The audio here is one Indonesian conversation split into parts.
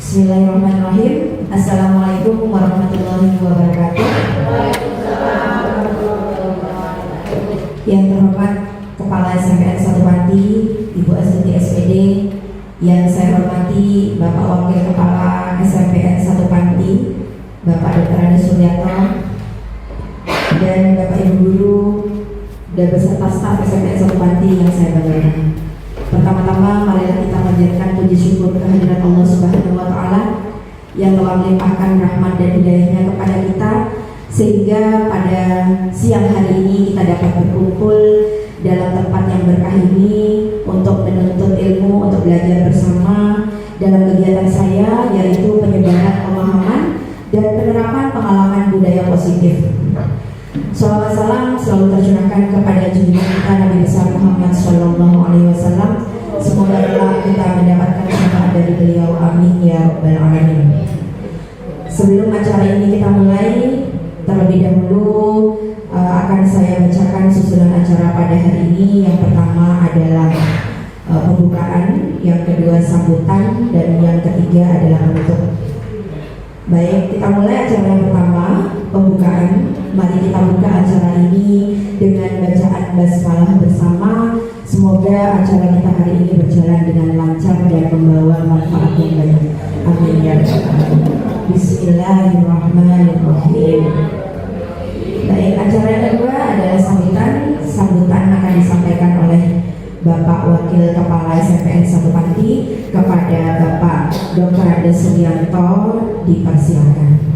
Bismillahirrahmanirrahim. Assalamualaikum warahmatullahi wabarakatuh. Yang terhormat Kepala SMPN 1 Panti, Ibu Astuti SPD. Yang saya hormati Bapak Wakil Kepala SMPN 1 Panti, Bapak Dr. Adi Suryato, dan Bapak Ibu Guru dan beserta staf SMPN 1 Panti yang saya banggakan. Pertama-tama marilah kita panjatkan puji syukur kehadirat Allah Subhanahu wa Ta'ala yang telah melimpahkan rahmat dan hidayahnya kepada kita, sehingga pada siang hari ini kita dapat berkumpul dalam tempat yang berkah ini untuk menuntut ilmu, untuk belajar bersama dalam kegiatan saya, yaitu penyebaran pemahaman dan penerapan pengalaman budaya positif. Salawat salam selalu tercurahkan kepada junjungan kita Nabi besar Muhammad Sallallahu Alaihi Wasallam. Semoga Allah kita mendapatkan syafaat dari beliau. Amin ya rabbal alamin. Sebelum acara ini kita mulai, terlebih dahulu akan saya bacakan susunan acara pada hari ini. Yang pertama adalah pembukaan, yang kedua sambutan, dan yang ketiga adalah penutup. Baik, kita mulai acara yang pertama, pembukaan. Mari kita buka acara ini dengan bacaan basmalah bersama. Semoga acara kita hari ini berjalan dengan lancar dan membawa manfaat yang banyak. Amin ya rabbal. Bismillahirrahmanirrahim. Baik, acara yang kedua adalah sambutan. Sambutan akan disampaikan oleh Bapak Wakil Kepala SMPN 1 Panti kepada Bapak Dr. Adi Suryato. Dipersilakan.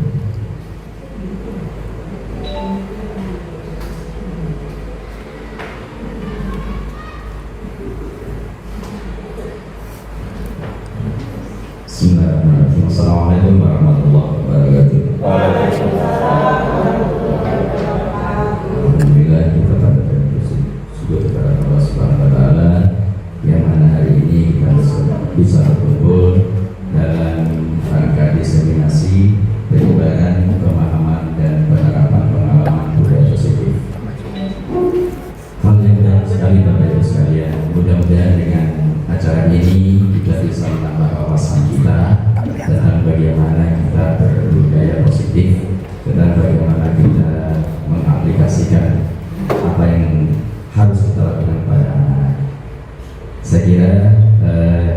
Bismillahirrahmanirrahim. Assalamualaikum warahmatullahi wabarakatuh. Alhamdulillah, kita pada bersyukur kepada Allah Subhanahu wa Ta'ala yang mana hari ini kita bisa berkumpul dalam rangka diseminasi penyebaran pemahaman dan penerapan pengalaman budaya positif. Hal yang baik sekali Bapak Ibu sekalian, mudah-mudahan dengan acara ini kita bisa menambah wawasan kita tentang bagaimana kita berbudaya positif, tentang bagaimana kita mengaplikasikan apa yang harus kita lakukan pada anak. Saya kira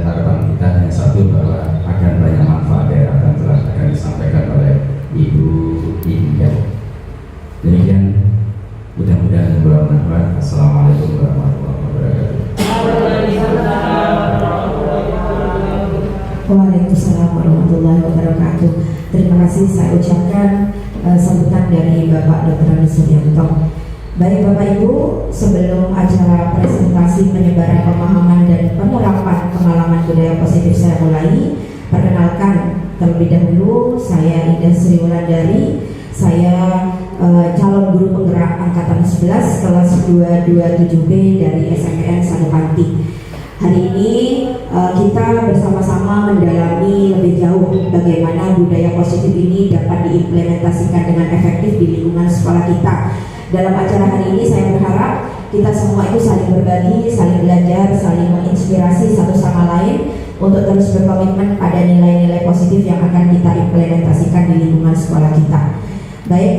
harapan kita hanya satu, bahwa akan banyak manfaat dari apa yang telah akan disampaikan oleh Ibu Indah. Demikian, mudah-mudahan bermanfaat. Assalamualaikum warahmatullahi wabarakatuh. Waalaikumsalam warahmatullahi wabarakatuh. Terima kasih saya ucapkan sambutan dari Bapak Dr. Adi Suryato. Baik Bapak Ibu, sebelum acara presentasi penyebaran pemahaman dan penerapan pengalaman budaya positif saya mulai, perkenalkan terlebih dahulu, saya Ida Sri Wulandari. Saya calon guru penggerak angkatan 11 kelas 227B dari SMPN 1 Panti. Hari ini kita bersama-sama mendalami lebih jauh bagaimana budaya positif ini dapat diimplementasikan dengan efektif di lingkungan sekolah kita. Dalam acara hari ini saya berharap kita semua itu saling berbagi, saling belajar, saling menginspirasi satu sama lain untuk terus berkomitmen pada nilai-nilai positif yang akan kita implementasikan di lingkungan sekolah kita. Baik,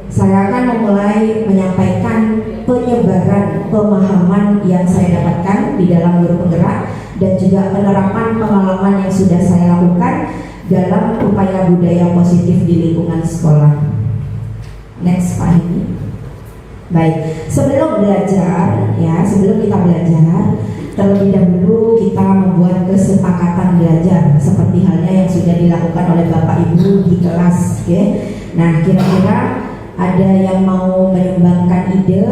saya akan memulai menyampaikan penyebaran pemahaman yang saya dapatkan di dalam guru penggerak dan juga penerapan pengalaman yang sudah saya lakukan dalam upaya budaya positif di lingkungan sekolah. Next Pak ini. Baik, sebelum belajar sebelum kita belajar, terlebih dahulu kita membuat kesepakatan belajar seperti halnya yang sudah dilakukan oleh Bapak Ibu di kelas, oke? Nah, kira-kira ada yang mau menyumbangkan ide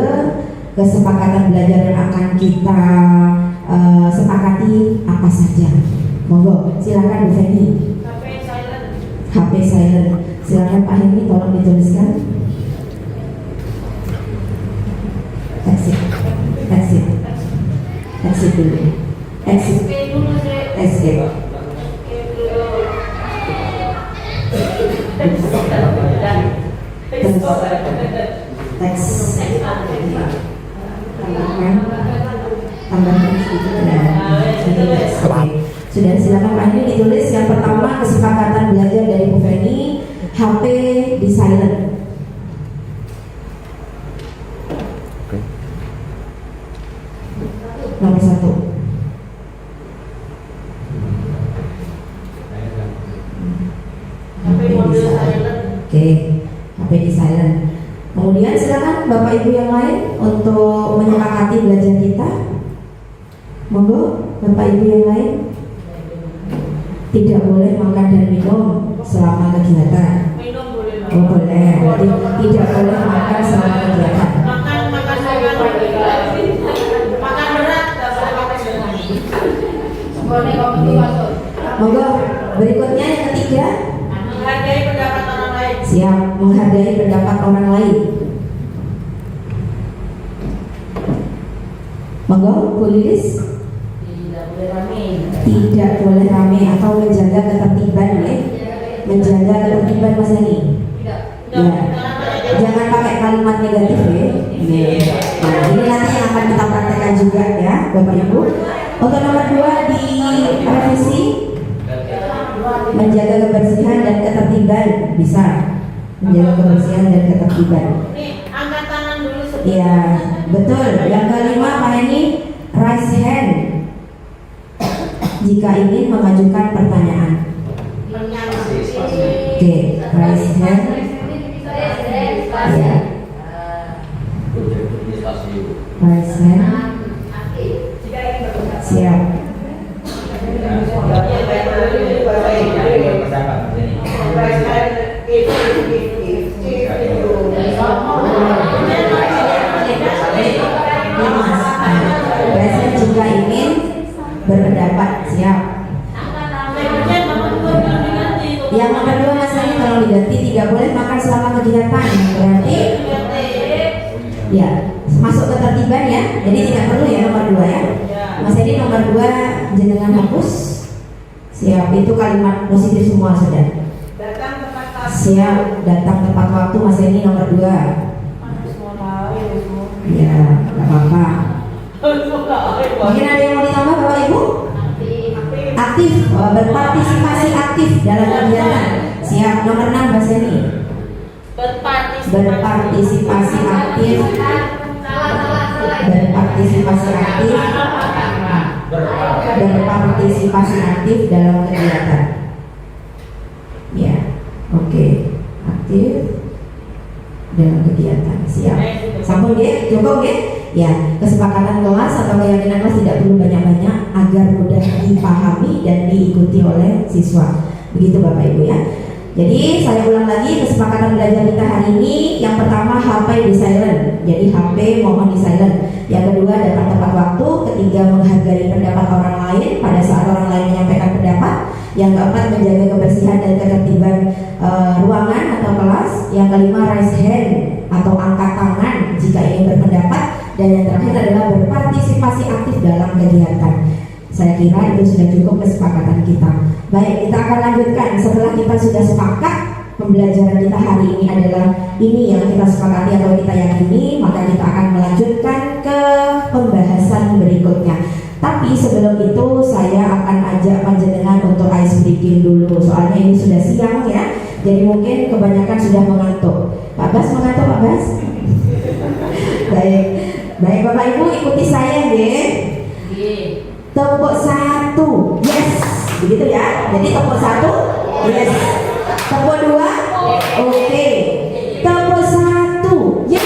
kesepakatan belajar yang akan kita sepakati apa saja? Monggo, silakan Bu Feni. HP silent. Silakan Pak Heni, tolong dituliskan. Exit dulu. Exit. Teks. Tambahkan sedikit. Sudah, silakan Pak, ini ditulis. Yang pertama, kesepakatan silent. Nomor 1. Oke, HP di silent. Kemudian silakan Bapak Ibu yang lain untuk menyepakati belajar kita. Monggo, Bapak Ibu yang lain. Tidak boleh makan dan minum selama kegiatan. Minum boleh, Pak. Oh boleh. Jadi tidak boleh makan selama kegiatan. Makan berat nggak boleh makan dengan. Monggo, berikutnya yang ketiga. Menghargai pendapat orang lain. Siap, menghargai pendapat orang lain. Monggo, Bu Lilis. Tidak boleh rame. Tidak boleh rame atau menjaga ketertiban ya. Menjaga ketertiban Mas Yani. Ya. Jangan pakai kalimat negatif ya. Nah, ini nanti yang akan kita praktekkan juga ya, Bapak Ibu. Untuk nomor 2 di revisi, menjaga kebersihan dan ketertiban bisa. Menjaga kebersihan dan ketertiban. Nih, angkat tangan dulu sebelum. Iya, betul. Yang kelima, Pak ini raise hand jika ingin mengajukan pertanyaan. Oke, raise hand. Ya, raise hand. Siap. Raise jika ingin berpendapat. Siap. Yang nomor 2 Mas Ani tolong diganti. Tidak boleh makan selama kegiatan. Berarti ya masuk ketertiban ya. Jadi tidak perlu ya nomor 2 ya. Mas Edi nomor 2 jenengan hapus. Siap, itu kalimat positif semua sudah. Siap, datang tepat waktu. Mas Edi nomor 2. Ya, nggak apa-apa. Mungkin ada yang mau ditambah Bapak Ibu? Aktif, berpartisipasi aktif dalam kegiatan. Siap, nomor 6 Mas Edi. Berpartisipasi aktif. Berpartisipasi aktif dalam kegiatan. Ya, oke. Aktif dalam kegiatan. Siap. Sampun ya, cukup ya. Ya, kesepakatan kelas atau keyakinan kelas tidak perlu banyak-banyak agar mudah dipahami dan diikuti oleh siswa. Begitu Bapak Ibu ya. Jadi saya ulang lagi kesepakatan belajar kita hari ini. Yang pertama HP di silent. Jadi HP mohon di silent. Yang kedua datang tepat waktu. Ketiga menghargai pendapat orang lain pada saat orang lain menyampaikan pendapat. Yang keempat menjaga kebersihan dan ketertiban ruangan atau kelas. Yang kelima raise hand atau angkat tangan jika ingin berpendapat. Dan yang terakhir adalah berpartisipasi aktif dalam kegiatan. Saya kira itu sudah cukup kesepakatan kita. Baik, kita akan lanjutkan. Setelah kita sudah sepakat pembelajaran kita hari ini adalah ini yang kita sepakati atau kita yakini, maka kita akan melanjutkan ke pembahasan berikutnya. Tapi sebelum itu saya akan ajak panjenengan untuk ice breaking dulu. Soalnya ini sudah siang ya. Jadi mungkin kebanyakan sudah mengantuk. Pak Bas mengantuk Pak Bas? Baik. Baik Bapak Ibu ikuti saya ya. Tepuk 1, yes, begitu ya. Jadi tepuk 1, yes. Tepuk 2, oke. Tepuk 1, yes.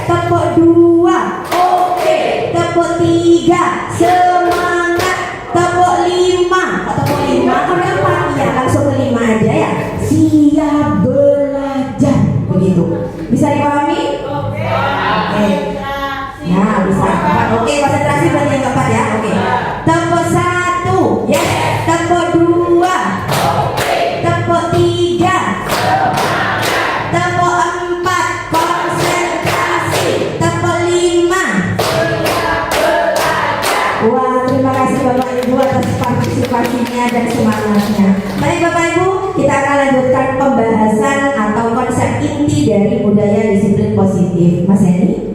Tepuk 2, oke. Tepuk 3, semangat. Tepuk 5, tepuk 5, kenapa? Ya langsung ke 5 aja ya. Siap belajar, begitu. Bisa dipahami? Oke. Ya bisa. Oke, konsentrasi berarti yang keempat ya. Oke. Tepuk 1, yes. Tepuk 2, tepuk 3, tepuk 4, konsentrasi. Tepuk 5. Wah, terima kasih Bapak Ibu atas partisipasinya dan semangatnya. Baik Bapak Ibu, kita akan lanjutkan pembahasan atau konsep inti dari budaya disiplin positif. Mas Henny?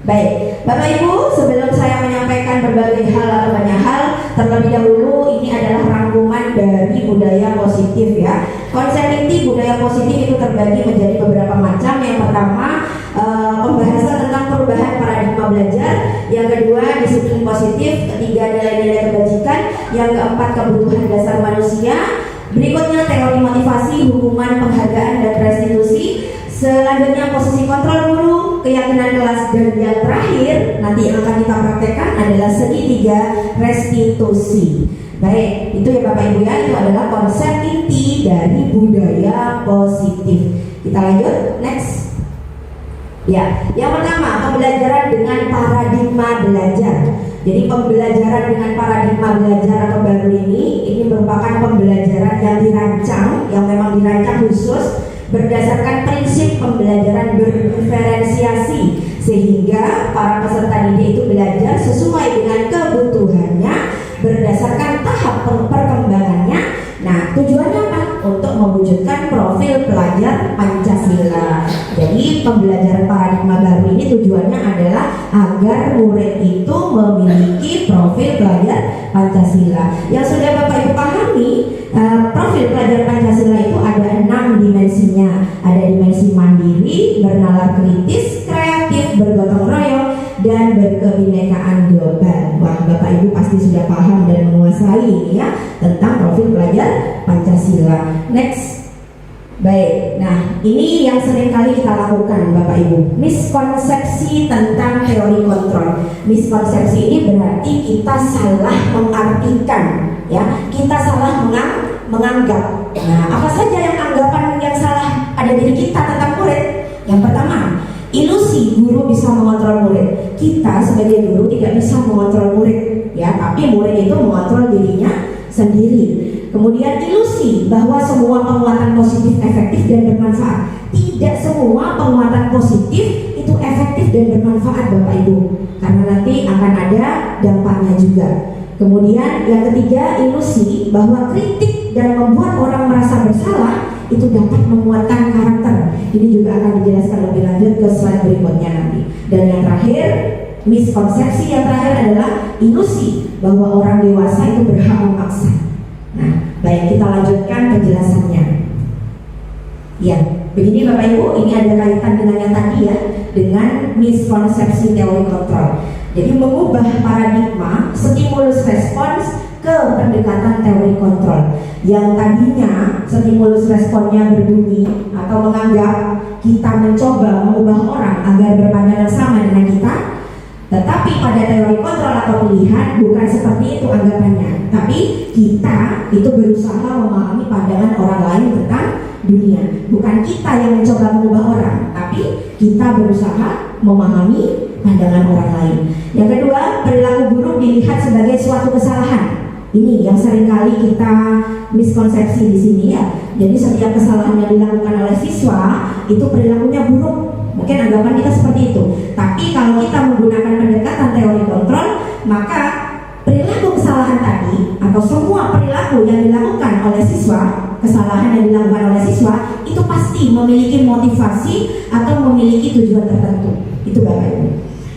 Baik, Bapak Ibu, sebelum saya menyampaikan berbagai hal atau banyak hal, terlebih dahulu ini adalah rangkuman dari budaya positif ya. ya. Konsep inti budaya positif itu terbagi menjadi beberapa macam. Yang pertama, pembahasan tentang perubahan paradigma belajar. Yang kedua, disiplin positif. Ketiga, nilai-nilai kebajikan. Yang keempat, kebutuhan dasar manusia. Berikutnya, teori motivasi, hukuman, penghargaan, dan restitusi. Selanjutnya, posisi kontrol guru, keyakinan kelas, dan yang terakhir nanti yang akan kita praktekkan adalah segitiga restitusi. Baik, itu ya Bapak Ibu ya, itu adalah konsep inti dari budaya positif. Kita lanjut, next. Ya, yang pertama, pembelajaran dengan paradigma belajar. Jadi pembelajaran dengan paradigma belajar atau baru ini merupakan pembelajaran yang dirancang, yang memang dirancang khusus berdasarkan prinsip pembelajaran berdiferensiasi, sehingga para peserta didik itu belajar sesuai dengan kebutuhannya berdasarkan tahap perkembangannya. Nah, tujuannya apa? Untuk mewujudkan profil pelajar Pancasila. Jadi pembelajaran paradigma baru ini tujuannya adalah agar murid itu memiliki profil pelajar Pancasila. Yang sudah Bapak Ibu pahami, profil pelajar Pancasila itu ada 6 dimensinya. Ada dimensi mandiri, bernalar kritis, kreatif, bergotong royong, dan berkebinekaan global. Wah, Bapak Ibu pasti sudah paham dan menguasai ini ya tentang profil pelajar Pancasila. Next. Baik, nah ini yang sering kali kita lakukan Bapak Ibu, miskonsepsi tentang teori kontrol. Miskonsepsi ini berarti kita salah mengartikan, ya, kita salah menganggap. Nah, apa saja yang anggapan yang salah ada diri kita tentang murid? Yang pertama, ilusi guru bisa mengontrol murid. Kita sebagai guru tidak bisa mengontrol murid, ya, tapi murid itu mengontrol dirinya sendiri. Kemudian ilusi bahwa semua penguatan positif efektif dan bermanfaat. Tidak semua penguatan positif itu efektif dan bermanfaat Bapak Ibu, karena nanti akan ada dampaknya juga. Kemudian yang ketiga, ilusi bahwa kritik dan membuat orang merasa bersalah itu dapat menguatkan karakter. Ini juga akan dijelaskan lebih lanjut ke slide berikutnya nanti. Dan yang terakhir, miskonsepsi yang terakhir adalah ilusi bahwa orang dewasa itu berhak memaksa. Nah, baik, kita lanjutkan penjelasannya. Ya, begini Bapak Ibu, ini ada kaitan dengan yang tadi ya, dengan miskonsepsi teori kontrol. Jadi mengubah paradigma stimulus respons ke pendekatan teori kontrol. Yang tadinya stimulus responnya berbunyi atau menganggap kita mencoba mengubah orang agar berpandangan sama dengan kita, tetapi pada teori kontrol atau pilihan bukan seperti itu anggapannya. Tapi kita itu berusaha memahami pandangan orang lain tentang dunia. Bukan kita yang mencoba mengubah orang, tapi kita berusaha memahami pandangan orang lain. Yang kedua, perilaku buruk dilihat sebagai suatu kesalahan. Ini yang seringkali kita miskonsepsi di sini ya. Jadi setiap kesalahan yang dilakukan oleh siswa itu perilakunya buruk. Mungkin anggapan kita seperti itu. Tapi kalau kita menggunakan pendekatan teori kontrol, maka perilaku kesalahan tadi atau semua perilaku yang dilakukan oleh siswa, kesalahan yang dilakukan oleh siswa itu pasti memiliki motivasi atau memiliki tujuan tertentu. Itu Bapak Ibu.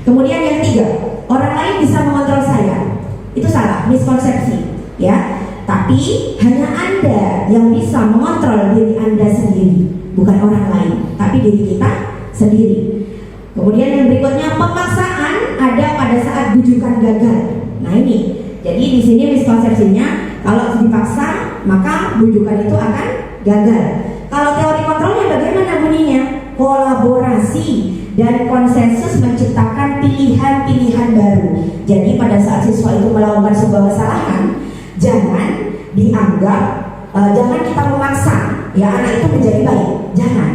Kemudian yang ketiga, orang lain bisa mengontrol saya. Itu salah, miskonsepsi, ya. Tapi hanya Anda yang bisa mengontrol diri Anda sendiri, bukan orang lain, tapi diri kita sendiri. Kemudian yang berikutnya, pemaksaan ada pada saat bujukan gagal. Nah ini, jadi di sini miskonsepsinya kalau dipaksa maka bujukan itu akan gagal. Kalau teori kontrolnya bagaimana bunyinya? Kolaborasi dan konsensus menciptakan pilihan-pilihan baru. Jadi pada saat siswa itu melakukan sebuah kesalahan, jangan dianggap, jangan kita memaksa ya anak itu menjadi baik. Jangan,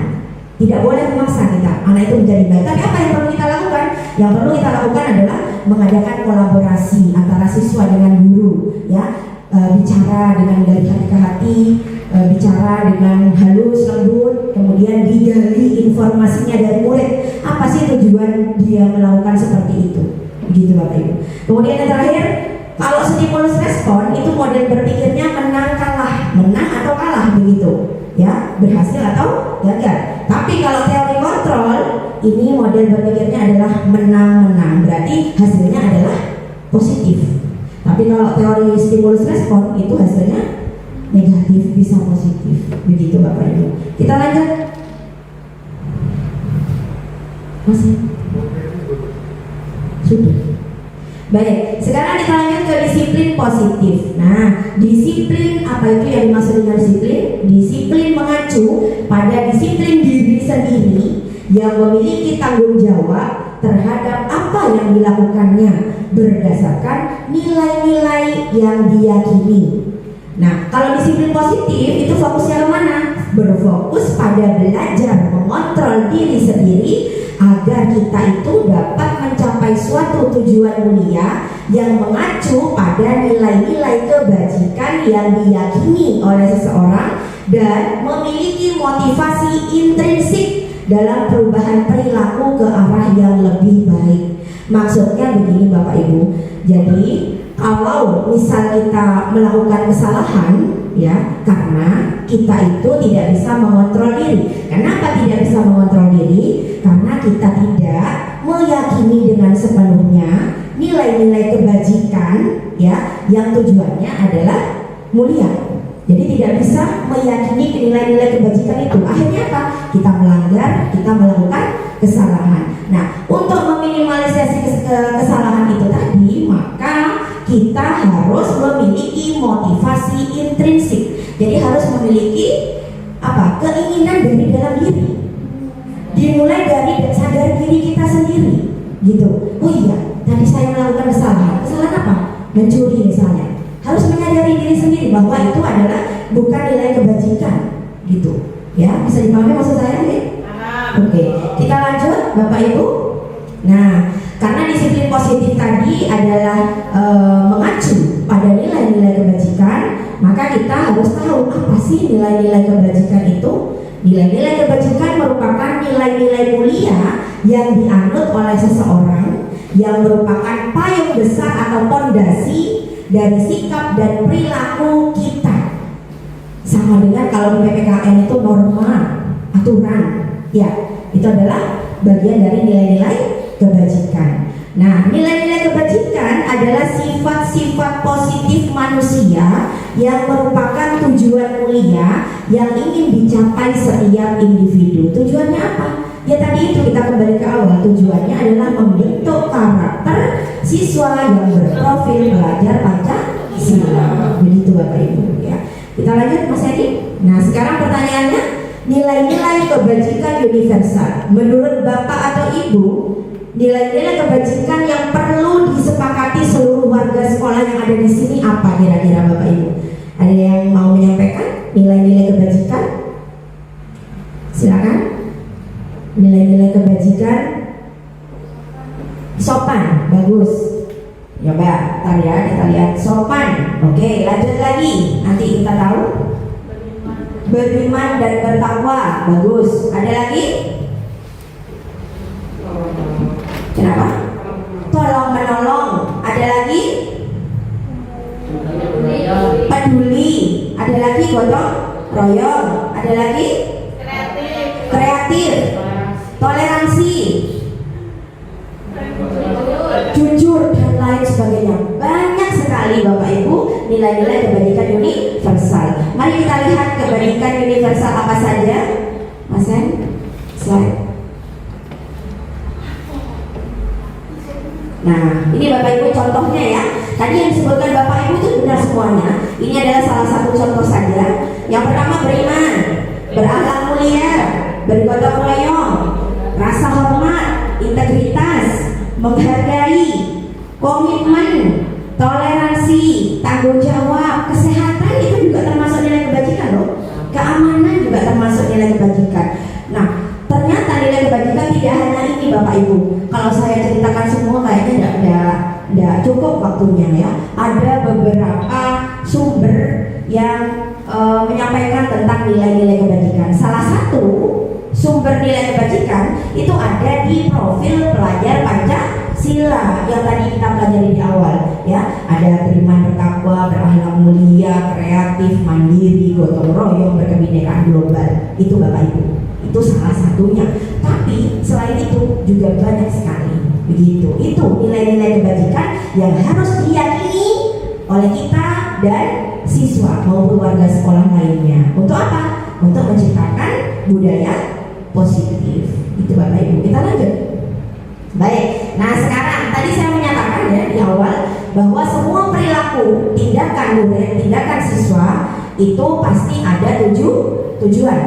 tidak boleh memaksa kita anak itu menjadi baik. Tapi apa yang perlu kita lakukan? Yang perlu kita lakukan adalah mengadakan kolaborasi antara siswa dengan guru, ya, bicara dengan dari hati ke hati, bicara dengan halus lembut, kemudian digali informasinya dari murid. Apa sih tujuan dia melakukan seperti itu? Begitu Bapak Ibu. Kemudian yang terakhir, kalau stimulus respon itu model berpikirnya menang kalah, menang atau kalah begitu, ya, berhasil atau gagal. Tapi kalau teori kontrol ini model berpikirnya adalah menang-menang, berarti hasilnya adalah positif. Tapi kalau teori stimulus respon itu hasilnya negatif bisa positif. Kita lanjut. Masih? Sudah. Baik, sekarang kita lanjut ke disiplin positif. Nah, disiplin apa itu yang dimaksud dengan disiplin? Disiplin mengacu pada disiplin diri sendiri yang memiliki tanggung jawab terhadap apa yang dilakukannya berdasarkan nilai-nilai yang diyakini. Nah, kalau disiplin positif itu fokusnya kemana? Berfokus pada belajar mengontrol diri sendiri agar kita itu dapat mencapai suatu tujuan mulia yang mengacu pada nilai-nilai kebajikan yang diyakini oleh seseorang dan memiliki motivasi intrinsik dalam perubahan perilaku ke arah yang lebih baik. Maksudnya begini Bapak Ibu, jadi kalau misal kita melakukan kesalahan ya, karena kita itu tidak bisa mengontrol diri. Kenapa tidak bisa mengontrol diri? Karena kita tidak meyakini dengan sepenuhnya nilai-nilai kebajikan ya, yang tujuannya adalah mulia. Jadi tidak bisa meyakini nilai-nilai kebajikan itu. Akhirnya apa? Kita melanggar, kita melakukan kesalahan. Nah, untuk meminimalisasi kesalahan itu tadi, maka kita harus memiliki motivasi intrinsik. Jadi harus memiliki apa? Keinginan dari dalam diri. Dimulai dari sadar diri kita sendiri, gitu. Oh iya, tadi saya melakukan kesalahan. Kesalahan apa? Mencuri misalnya. Harus menyadari diri sendiri bahwa itu adalah bukan nilai kebajikan, gitu. Ya, bisa dipahami maksud saya ya? Oke, kita lanjut Bapak Ibu. Nah, karena disiplin positif tadi adalah mengacu pada nilai-nilai kebajikan, maka kita harus tahu apa sih nilai-nilai kebajikan itu. Nilai-nilai kebajikan merupakan nilai-nilai mulia yang dianut oleh seseorang, yang merupakan payung besar atau pondasi dari sikap dan perilaku kita. Sama dengan kalau di PPKN itu norma, aturan, ya itu adalah bagian dari nilai-nilai kebajikan. Nah, nilai-nilai kebajikan adalah sifat-sifat positif manusia yang merupakan tujuan mulia yang ingin dicapai setiap individu. Tujuannya apa? Ya tadi itu kita kembali ke awal. Tujuannya adalah membentuk karakter siswa yang berprofil pelajar Pancasila. Begitu Bapak Ibu ya. Kita lanjut Mas Edi. Nah, sekarang pertanyaannya, nilai-nilai kebajikan universal. Menurut Bapak atau Ibu, nilai-nilai kebajikan yang perlu disepakati seluruh warga sekolah yang ada di sini apa kira-kira Bapak Ibu? Ada yang mau menyampaikan nilai-nilai kebajikan? Silakan. Nilai-nilai kebajikan sopan, bagus. Coba, ntar ya kita lihat sopan. Oke, lanjut lagi. Nanti kita tahu. Beriman dan bertakwa, bagus. Ada lagi? Kenapa? Tolong menolong. Ada lagi? Peduli. Ada lagi gotong royong. Ada lagi? Kreatif. Toleransi. Jujur dan lain sebagainya. Banyak sekali Bapak Ibu nilai-nilai kebajikan universal. Mari kita lihat kebajikan universal apa saja. Mas Hen, slide. Nah, ini Bapak Ibu contohnya ya. Tadi yang disebutkan Bapak Ibu itu benar semuanya. Ini adalah salah satu contoh saja. Yang pertama beriman, berakhlak mulia, bergotong royong, rasa hormat, integritas, menghargai, komitmen, toleransi, tanggung jawab, kesehatan itu juga termasuk nilai kebajikan loh. Keamanan juga termasuk nilai kebajikan. Nah, ternyata nilai kebajikan tidak hanya ini Bapak Ibu. Kalau saya ceritakan semua kayaknya tidak cukup waktunya ya. Ada beberapa sumber yang menyampaikan tentang nilai-nilai kebajikan. Salah satu sumber nilai kebajikan itu ada di profil pelajar Pancasila yang tadi kita pelajari di awal ya. Ada beriman, bertakwa, berakhlak mulia, kreatif, mandiri, gotong royong, berkebinekaan global. Itu Bapak Ibu. Itu salah satunya. Tapi selain itu juga banyak sekali. Begitu. Itu nilai-nilai kebajikan yang harus diyakini oleh kita dan siswa maupun warga sekolah lainnya. Untuk apa? Untuk menciptakan budaya positif. Itu Bapak Ibu. Kita lanjut. Baik. Nah sekarang tadi saya menyatakan ya di awal bahwa semua perilaku, tindakan murid, tindakan siswa itu pasti ada tujuan,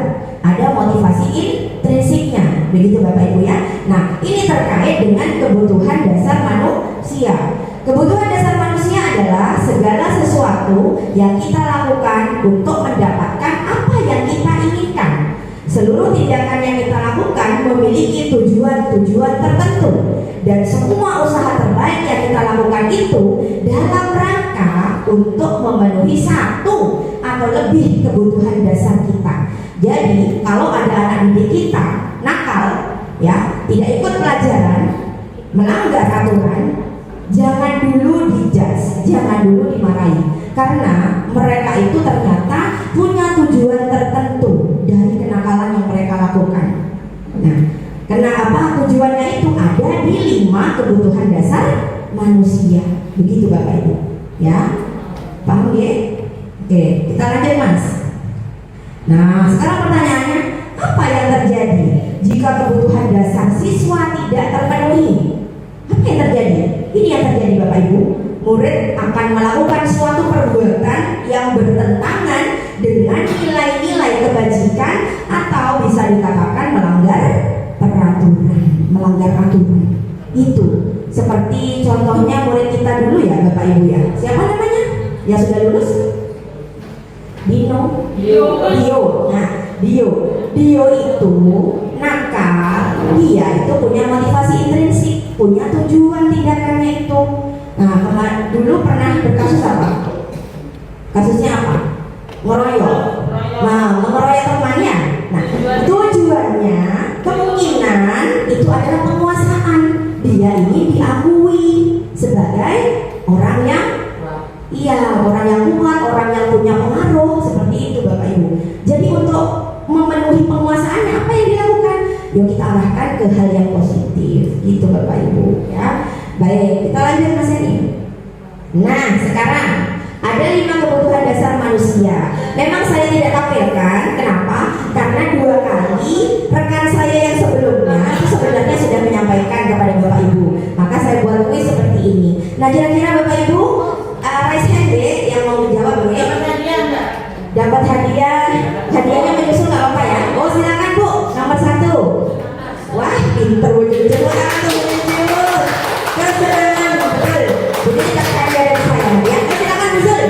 ada motivasi intrinsiknya, begitu Bapak Ibu ya. Nah ini terkait dengan kebutuhan dasar manusia. Kebutuhan dasar manusia adalah segala sesuatu yang kita lakukan untuk mendapatkan apa yang kita inginkan. Seluruh tindakan yang kita lakukan memiliki tujuan-tujuan tertentu, dan semua usaha terbaik yang kita lakukan itu dalam rangka untuk memenuhi satu atau lebih kebutuhan dasar kita. Jadi kalau ada anak didik kita nakal, ya tidak ikut pelajaran, melanggar aturan, jangan dulu dijudge, jangan dulu dimarahi, karena mereka itu ternyata punya tujuan tertentu dari kenakalan yang mereka lakukan. Nah, kenapa tujuannya itu ada di 5 kebutuhan dasar manusia, begitu Bapak Ibu, ya, paham ya? Oke, kita lanjut Mas. Nah, sekarang pertanyaannya, apa yang terjadi jika kebutuhan dasar siswa tidak terpenuhi? Apa yang terjadi? Ini yang terjadi Bapak Ibu. Murid akan melakukan suatu perbuatan yang bertentangan dengan nilai-nilai kebajikan, atau bisa dikatakan melanggar peraturan, melanggar aturan. Itu seperti contohnya murid kita dulu ya Bapak Ibu ya. Siapa namanya? Yang sudah lulus? Dio. Nah, Dio itu nakal. Dia itu punya motivasi intrinsik, punya tujuan tindakannya itu. Nah, dulu pernah berkasus apa? Kasusnya apa? Ngeroyok. Nah, mengeroyok temannya. Nah, tujuannya kemungkinan itu adalah penguasaan. Dia ini diakui sebagai orang yang kuat, orang yang punya pengaruh, seperti itu Bapak Ibu. Jadi untuk memenuhi penguasaannya apa yang dilakukan? Yuk kita arahkan ke hal yang positif, gitu Bapak Ibu ya. Baik, kita lanjut Mas Eni. Nah, sekarang ada 5 kebutuhan dasar manusia. Memang saya tidak tampilkan, kenapa? Karena 2 kali rekan saya yang sebelumnya itu sebenarnya sudah menyampaikan kepada Bapak Ibu. Maka saya buat kuis seperti ini. Nah, kira-kira Bapak Ibu raise hand deh yang mau menjawab deh. Dapat hadiah. Hadiahnya menyusul nggak apa-apa ya? Oh silakan Bu, nomor 1. Wah, pinter wujud muncul. Kesenangan betul. Jadi kita hadiah dari saya ya. Silakan muncul.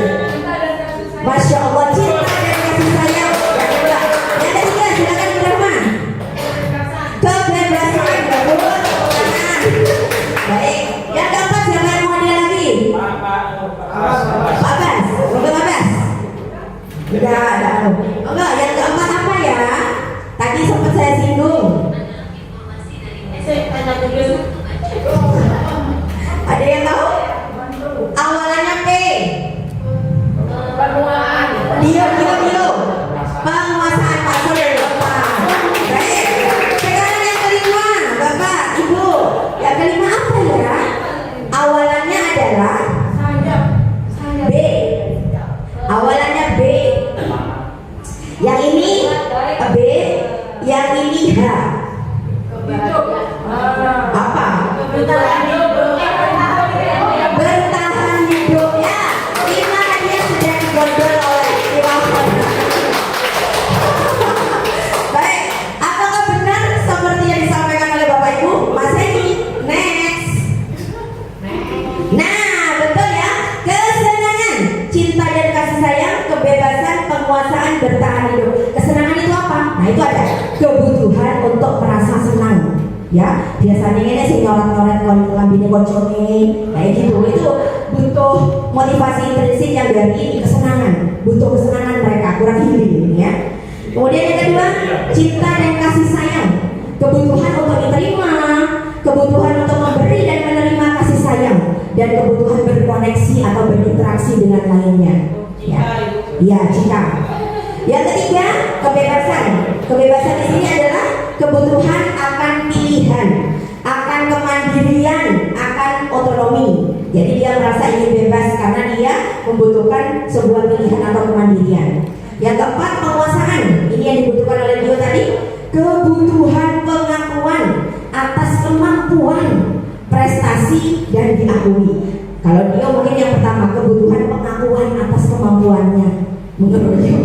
Masya Allah, cinta dan kasih sayang. Yang kedua, yang ketiga silakan berapa? Kebebasan betul. Baik. Yang keempat siapa yang mau hadiah lagi? Pak Abbas. Bapak Abbas. Enggak. Enggak, yang keempat apa ya? Tadi sempat saya singgung. Ada yang tahu? Awalannya P. Dio. Penguasaan Pak Sur. Baik. Sekarang yang kelima, Bapak, Ibu. Yang kelima apa ya? Awalannya adalah B. Awalannya B. Yang ini B, yang ini H. Apa? Bertahan hidup ya. Lima dia sudah digondol oleh Iwan. Baik, apakah benar seperti yang disampaikan oleh Bapak Ibu? Mas Eni, next. Nah, betul ya. Kesenangan, cinta dan kasih sayang, kebebasan, penguasaan, bertahan hidup. Kesenangan itu apa? Nah, itu ada kebutuhan untuk merasa senang. Ya, biasanya ini sih nyoret-nyoret lambine koncone kayak gitu. Itu butuh motivasi intrinsik yang dari ini, kesenangan. Butuh kesenangan mereka, kurang healing ya. Kemudian yang kedua, cinta dan kasih sayang. Kebutuhan untuk diterima, kebutuhan untuk memberi dan menerima kasih sayang, dan kebutuhan berkoneksi atau berinteraksi dengan lainnya. Ya, cinta. Yang ketiga, kebebasan. Kebebasan di sini adalah kebutuhan akan pilihan, akan kemandirian, akan otonomi. Jadi dia merasa ingin bebas karena dia membutuhkan sebuah pilihan atau kemandirian. Yang keempat, penguasaan. Ini yang dibutuhkan oleh Dio tadi, Kalau dia mungkin yang pertama kebutuhan pengakuan atas kemampuannya menurut dia.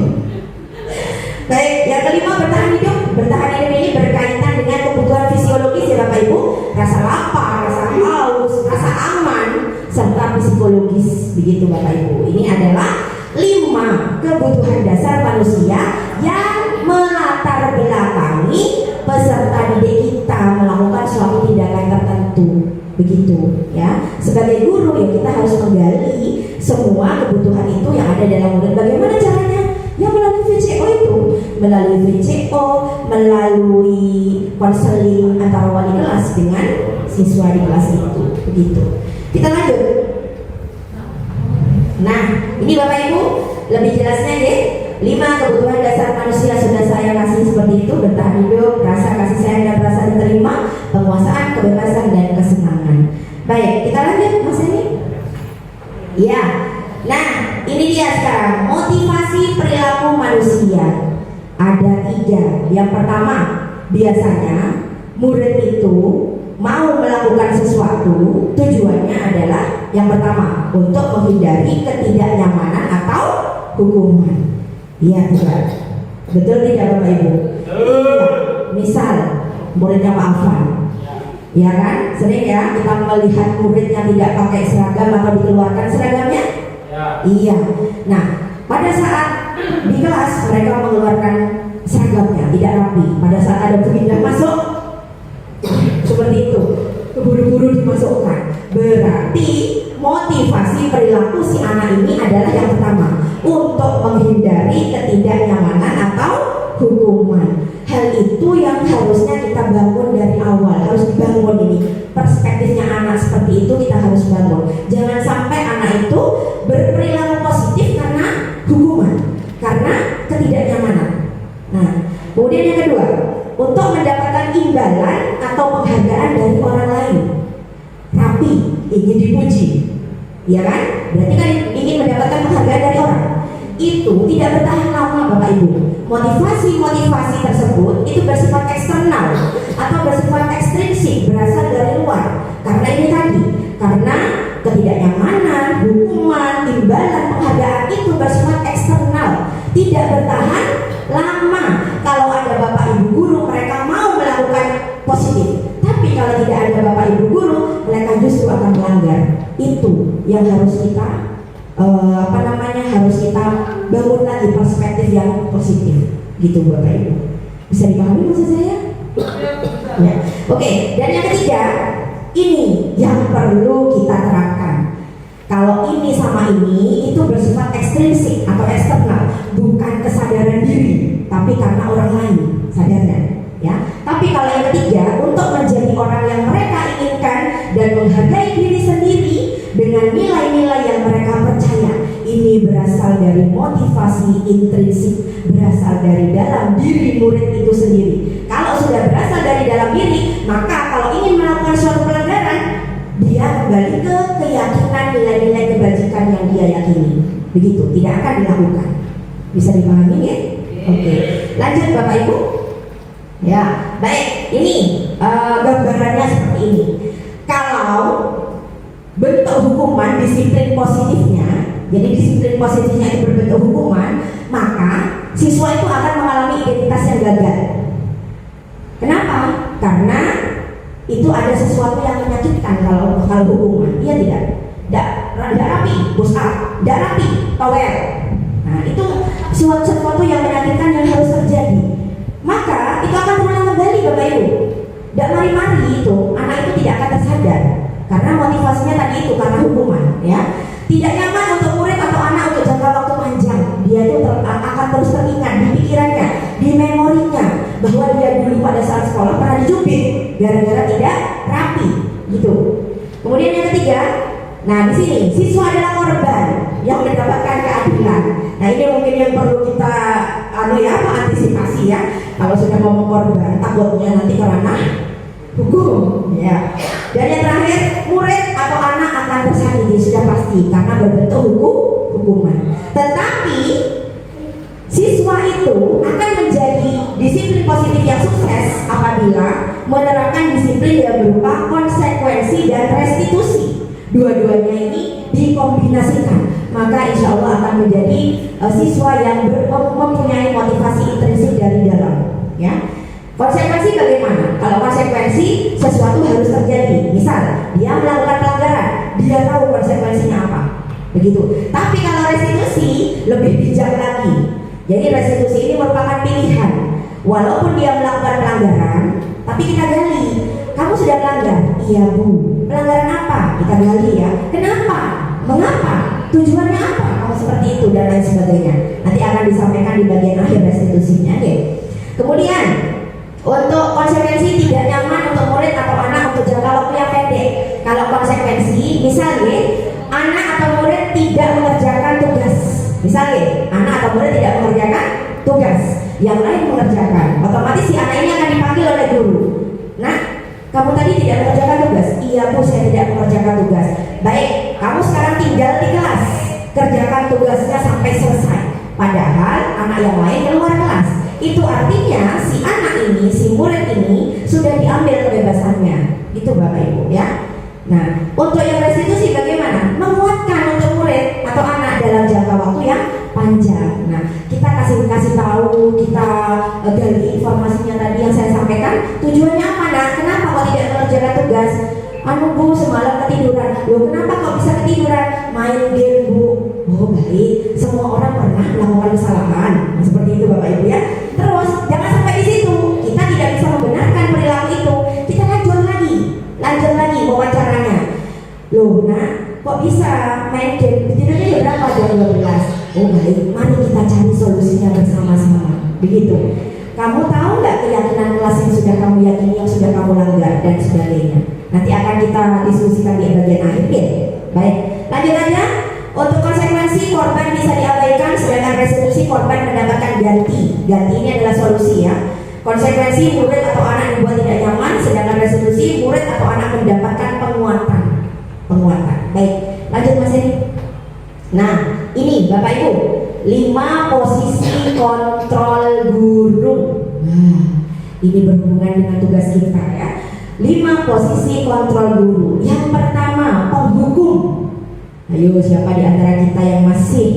Baik, yang kelima bertahan hidup. Bertahan hidup ini berkaitan dengan kebutuhan fisiologis ya Bapak Ibu, rasa lapar, rasa haus, rasa aman, serta psikologis begitu Bapak Ibu. Ini adalah 5 kebutuhan dasar manusia yang melatar belakangi peserta didik kita melakukan suatu tindakan tertentu begitu ya. Sebagai guru ya kita harus menggali semua kebutuhan itu yang ada dalam murid. Bagaimana caranya? Ya melalui VCO itu, melalui VCO, melalui konseling antara wali kelas dengan siswa di kelas itu begitu. Kita lanjut. Nah, ini Bapak Ibu lebih jelasnya ya. 5 kebutuhan dasar manusia sudah saya kasih seperti itu: bertahan hidup, rasa kasih sayang dan rasa diterima, penguasaan, kebebasan dan kesenangan. Baik, kita lanjut Mas Eni. Ya. Nah, ini dia sekarang motivasi perilaku manusia. Ada 3. Yang pertama, biasanya murid itu mau melakukan sesuatu tujuannya adalah yang pertama untuk menghindari ketidaknyamanan atau hukuman. Iya tidak? Betul tidak Bapak Ibu? Iya. Misal muridnya Pak Afan, ya kan? Sering ya kita melihat murid yang tidak pakai seragam atau dikeluarkan seragamnya. Ya. Iya. Nah, pada saat di kelas mereka mengeluarkan seragamnya tidak rapi. Pada saat ada pindah masuk seperti itu, keburu-buru dimasukkan. Berarti motivasi perilaku si anak ini adalah yang pertama untuk menghindari ketidaknyamanan atau hukuman. Hal itu yang harusnya kita bangun dari awal, harus dibangun ini. Perspektifnya anak seperti itu kita harus bangun. Jangan sampai anak itu berperilaku positif karena hukuman, karena ketidaknyamanan. Nah, kemudian yang kedua, untuk mendapatkan imbalan atau penghargaan dari orang lain. Rapi, ingin dipuji, ya kan? Berarti kan ingin mendapatkan penghargaan dari orang. Itu tidak bertahan lama Bapak Ibu. Motivasi tersebut itu bersifat eksternal atau bersifat ekstrinsik, berasal dari luar. Karena ini tadi, karena ketidaknyamanan, hukuman, imbalan, penghargaan itu bersifat eksternal, tidak bertahan lama. Kalau ada Bapak Ibu guru, mereka mau melakukan positif. Tapi kalau tidak ada Bapak Ibu guru, mereka justru akan melanggar. Itu yang harus kita harus kita bangun lagi perspektif yang positif, gitu Bapak Ibu. Bisa dipahami maksud saya? Ya. Oke. Dan yang ketiga, ini yang perlu kita terapkan. Kalau ini sama ini itu bersifat ekstrinsik atau eksternal, bukan kesadaran diri, tapi karena orang lain sadarnya. Ya, tapi kalau yang ketiga, untuk menjadi orang yang mereka inginkan dan menghargai diri sendiri dengan nilai-nilai yang mereka percaya, ini berasal dari motivasi intrinsik, berasal dari dalam diri murid itu sendiri. Kalau sudah berasal dari dalam diri, maka kalau ingin melakukan suatu pelanggaran, dia kembali ke keyakinan nilai-nilai kebajikan yang dia yakini. Begitu, tidak akan dilakukan. Bisa dipahami ya? Oke. Lanjut Bapak Ibu. Ya, baik. Ini gambarannya seperti ini. Kalau bentuk hukuman disiplin positifnya, jadi disiplin positifnya itu berbentuk hukuman, maka siswa itu akan mengalami identitas yang gagal. Kenapa? Karena itu ada sesuatu yang menyakitkan kalau hukuman. Iya tidak? Tidak rapi, push up, tidak rapi, tower. Nah, itu sesuatu yang menyakitkan yang harus terjadi. Maka itu akan berulang kembali Bapak Ibu. Tidak mari-mari itu anak itu tidak akan tersadar karena motivasinya tadi itu karena hukuman, ya. Tidak nyaman untuk murid atau anak untuk jangka waktu panjang. Dia itu akan terus teringat di pikirannya, di memorinya bahwa dia dulu pada saat sekolah pernah dicubit gara-gara tidak rapi, gitu. Kemudian yang ketiga, nah di sini siswa adalah korban yang mendapatkan keadilan. Nah ini mungkin yang perlu kita antisipasi ya. Kalau sudah mau korban, takutnya nanti karena hukum, ya. Dan yang terakhir, murid atau anak akan tersakiti sudah pasti karena berbentuk hukuman. Tetapi siswa itu akan menjadi disiplin positif yang sukses apabila menerapkan disiplin yang berupa konsekuensi dan restitusi. dua-duanya ini dikombinasikan, maka insya Allah akan menjadi siswa yang mempunyai motivasi intrinsik dari dalam, ya. Konsekuensi bagaimana? Kalau konsekuensi sesuatu harus terjadi, misal dia melakukan pelanggaran, dia tahu konsekuensinya apa, begitu. Tapi kalau restitusi lebih bijak lagi. Jadi restitusi ini merupakan pilihan. Walaupun dia melakukan pelanggaran, tapi kita gali, kamu sudah melanggar? Iya Bu. Pelanggaran apa? Kita gali ya. Kenapa? Mengapa? Tujuannya apa? Kalau seperti itu dan lain sebagainya. Nanti akan disampaikan di bagian akhir restitusinya, ya. Kemudian untuk konsekuensi tidak nyaman untuk murid atau anak untuk jangka waktu yang pendek. Kalau konsekuensi, misalnya anak atau murid tidak mengerjakan tugas, misalnya anak atau murid tidak mengerjakan tugas, yang lain mengerjakan, otomatis si anak ini akan dipanggil oleh guru. Nah, kamu tadi tidak mengerjakan tugas. Iya Bu, saya tidak mengerjakan tugas. Baik, kamu sekarang tinggal di kelas, kerjakan tugasnya sampai selesai. Padahal anak yang lain keluar kelas. Itu artinya si anak ini, si murid ini sudah diambil kebebasannya. Itu Bapak Ibu, ya. Nah, untuk yang restitusi bagaimana? Menguatkan untuk murid atau anak dalam jangka waktu yang panjang. Nah, kita kasih tahu, kita gali informasinya tadi yang saya sampaikan. Tujuannya apa, Nak? Kenapa kok tidak mengerjakan tugas? Bu, semalam ketiduran. Loh, kenapa kok bisa ketiduran? Main game Bu. Oh baik, semua orang pernah melakukan kesalahan. Nah, seperti itu Bapak Ibu, ya. Terus jangan sampai di situ. Kita tidak bisa membenarkan perilaku itu. Kita lanjut lagi wawancaranya. Loh Nak, kok bisa main game? Tidurnya jam berapa? Jam 12. Oh baik, mari kita cari solusinya bersama-sama. Begitu. Kamu tahu nggak keyakinan kelas yang sudah kamu yakini, yang sudah kamu langgar dan sebagainya? Nanti akan kita diskusikan di bagian akhir, ya. Baik, lanjut aja. Untuk konsekuensi korban bisa diabaikan, sedangkan restitusi korban mendapatkan ganti. Ganti ini adalah solusi, ya. Konsekuensi murid atau anak dibuat tidak nyaman, sedangkan restitusi murid atau anak mendapatkan penguatan. Baik, lanjut Mas Edi. Nah, ini Bapak Ibu, 5 posisi kontrol guru. Nah, ini berhubungan dengan tugas kita, ya. 5 posisi kontrol guru. Yang pertama, penghukum. Ayo, siapa di antara kita yang masih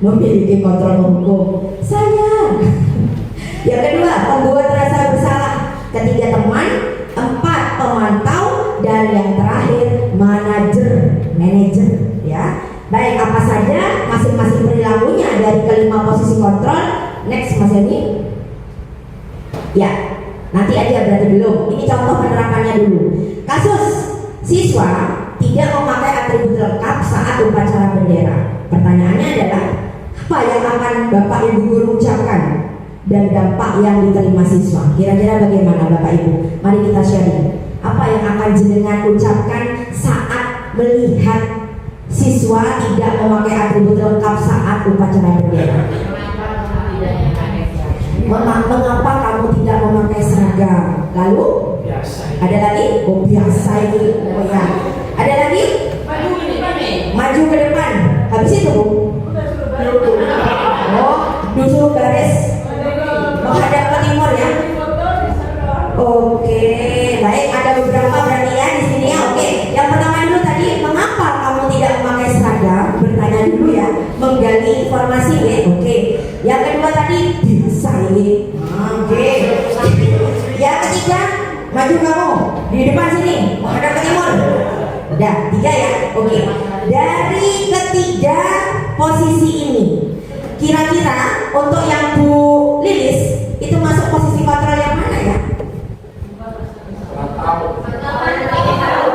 memiliki kontrol penghukum? Saya. Yang kedua, pembuat rasa bersalah. Ketiga, teman. 4, pemantau. Dan yang terakhir, manajer, ya. Baik, apa saja masing-masing perilakunya dari kelima posisi kontrol? Next, Mas Yani. Ya, nanti aja berarti belum. Ini contoh penerapannya dulu. Kasus siswa tidak memakai atribut lengkap saat upacara bendera. Pertanyaannya adalah, apa yang akan Bapak Ibu guru ucapkan dan dampak yang diterima siswa? Kira-kira bagaimana Bapak Ibu? Mari kita sharing. Apa yang akan jenengan ucapkan saat melihat siswa tidak memakai atribut lengkap saat upacara bendera? Mengapa kamu tidak memakai seragam? Lalu ada lagi? Oh biasa ini. Oh ya. Ada lagi? Maju ke depan. Habis itu Bu? Oh, duduk baris menghadap ke timur, ya. Oke, baik. Ada beberapa berarti ya di sini, ya. Oke. Yang pertama dulu tadi, mengapa kamu tidak memakai seragam? Bertanya dulu, ya. Menggali informasi, ya. Oke. Yang kedua tadi, biasa ini. Oke. Yang ketiga, maju kamu di depan sini, menghadap ke timur. Udah, 3 ya. Oke. Dari ketiga posisi ini, kira-kira untuk yang Bu Lilis itu masuk posisi kontrol yang mana, ya?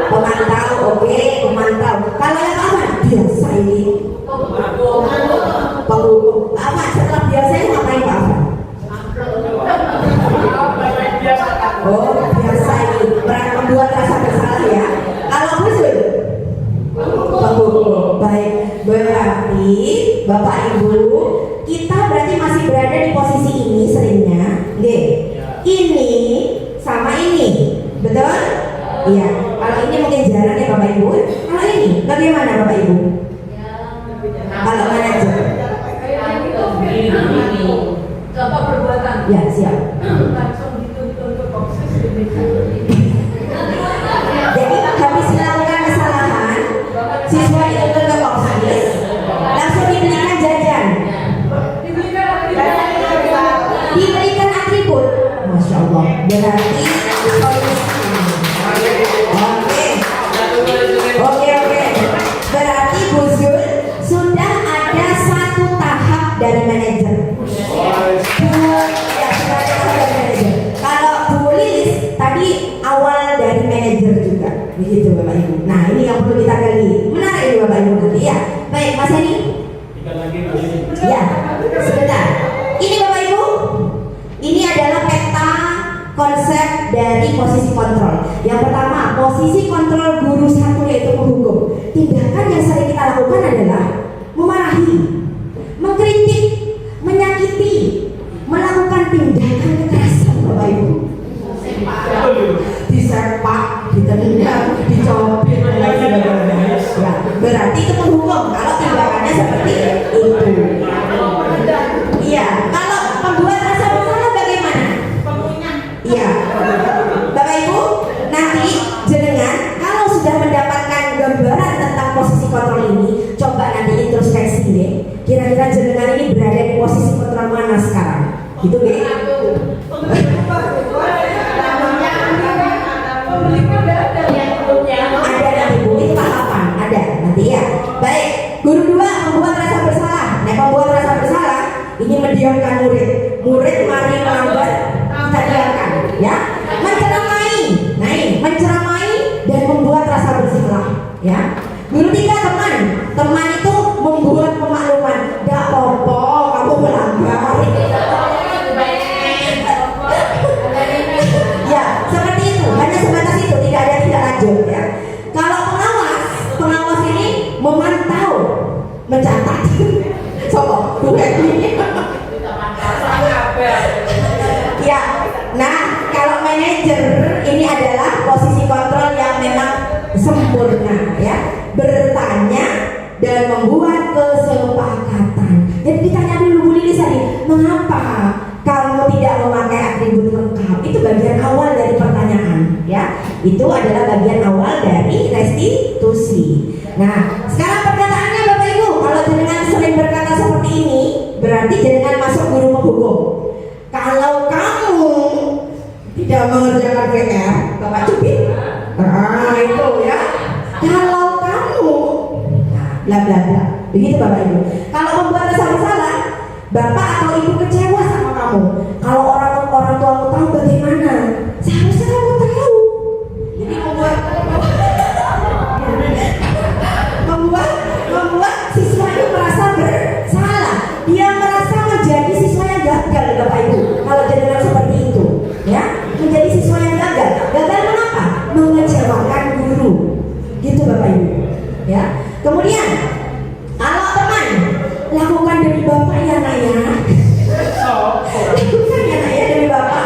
Pemantau, oke, pemantau. Kalau yang apa? Biasa ini. Penghukum. Apa? Setelah biasa itu ngapain Pak Afan? Oh, biasa ini. Membuat rasa bersalah, ya. Kalau musuh, penghukum. Baik, berarti Bapak Ibu, kita berarti masih berada di posisi ini seringnya. Oke. Ini sama ini, betul? Iya. Kalau ini mungkin jarang ya Bapak Ibu. Kalau ini bagaimana Bapak Ibu? Kalau manajer? Contoh perbuatan. Ya, siap. Jadi habis melakukan kesalahan, berarti solusi. Oke. Berarti Bu Zul sudah ada satu tahap dari manajer. Kalau Bu Lilis tadi awal dari manajer juga, begitu Bapak Ibu. Nah ini yang perlu kita gali. Menarik ini Bapak Ibu nanti ya. Baik Mas Heni. Ya, sebentar. Ini Bapak Ibu, ini adalah peta konsep dari posisi kontrol. Yang pertama, posisi kontrol guru satu yaitu penghukum. Tindakan yang sering kita lakukan adalah memarahi, mengkritik, menyakiti, melakukan tindakan kekerasan Bapak Ibu. Disepak, ditendang, dicopet, dan lain sebagainya. Ya, berarti itu penghukum kalau tindakannya seperti itu. Iya, kalau membuat rasa bersalah bagaimana? Iya, Bapak Ibu, nanti jenengan kalau sudah mendapatkan gambaran tentang posisi kontrol ini, coba nanti introspeksi deh. Kira-kira jenengan ini berada di posisi kontrol mana sekarang? Gitu deh. Ada nanti Bu, itu tahapan ada nanti ya. Baik, guru 2 membuat rasa bersalah. Nah, membuat rasa bersalah ini mendiamkan murid. Murid mari melanggar, kita diamkan, ya. Menceramai, menceramai dan membuat rasa bersalah, ya. Guru 3 teman itu membuat pemakluman. Gak apa-apa, kamu melanggar. Ya, seperti itu. Hanya sebatas itu, tidak ada tindak lanjut, ya. Kalau pengawas ini memantau, mencatat. Sopo, ya. Nah, kalau manajer ini adalah posisi kontrol yang memang sempurna, ya. Bertanya dan membuat kesepakatan. Jadi ditanya dulu Bu Lilis tadi, mengapa kamu tidak memakai atribut lengkap? Itu bagian awal dari pertanyaan, ya. Itu adalah bagian awal dari restitusi. Nah, sekarang perkataannya Bapak Ibu, kalau jenengan sering berkata seperti ini, berarti jenengan masuk guru penghukum. Kalau kamu tidak mengerjakan PR, Bapak cubit. Nah, itu ya. Kalau kamu, nah, bla bla bla. Begitu Bapak Ibu. Kalau membuat rasa bersalah, Bapak atau Ibu kecewa sama kamu. Kalau orang tuamu tahu bagaimana? Seharusnya kamu tahu. Jadi membuat siswa itu merasa bersalah. Dia merasa menjadi siswa yang gagal, Bapak Ibu. Kalau jenengan seperti itu, ya, menjadi siswa yang gagal. Gagal mengapa? Mengecewakan guru. Gitu Bapak Ibu. Ya. Kemudian, kalau teman lakukan demi Bapak ya Nak ya. Lakukan ya Nak ya demi Bapak.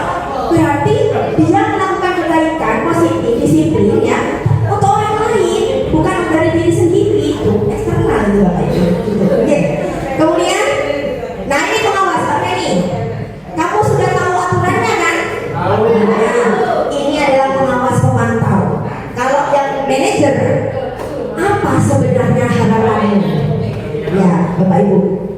Berarti dia melakukan kebaikan positif, disiplin ya, untuk orang lain, bukan dari diri sendiri. Itu eksternal itu Bapak Ibu. Gitu. Oke. Kemudian, nah ini pengawas Pak Feni. Kamu sudah tahu aturannya kan? Tahu. Ini adalah pengawas pemantau. Kalau yang manajer, apa sebenarnya harapanmu? Ya, Bapak Ibu,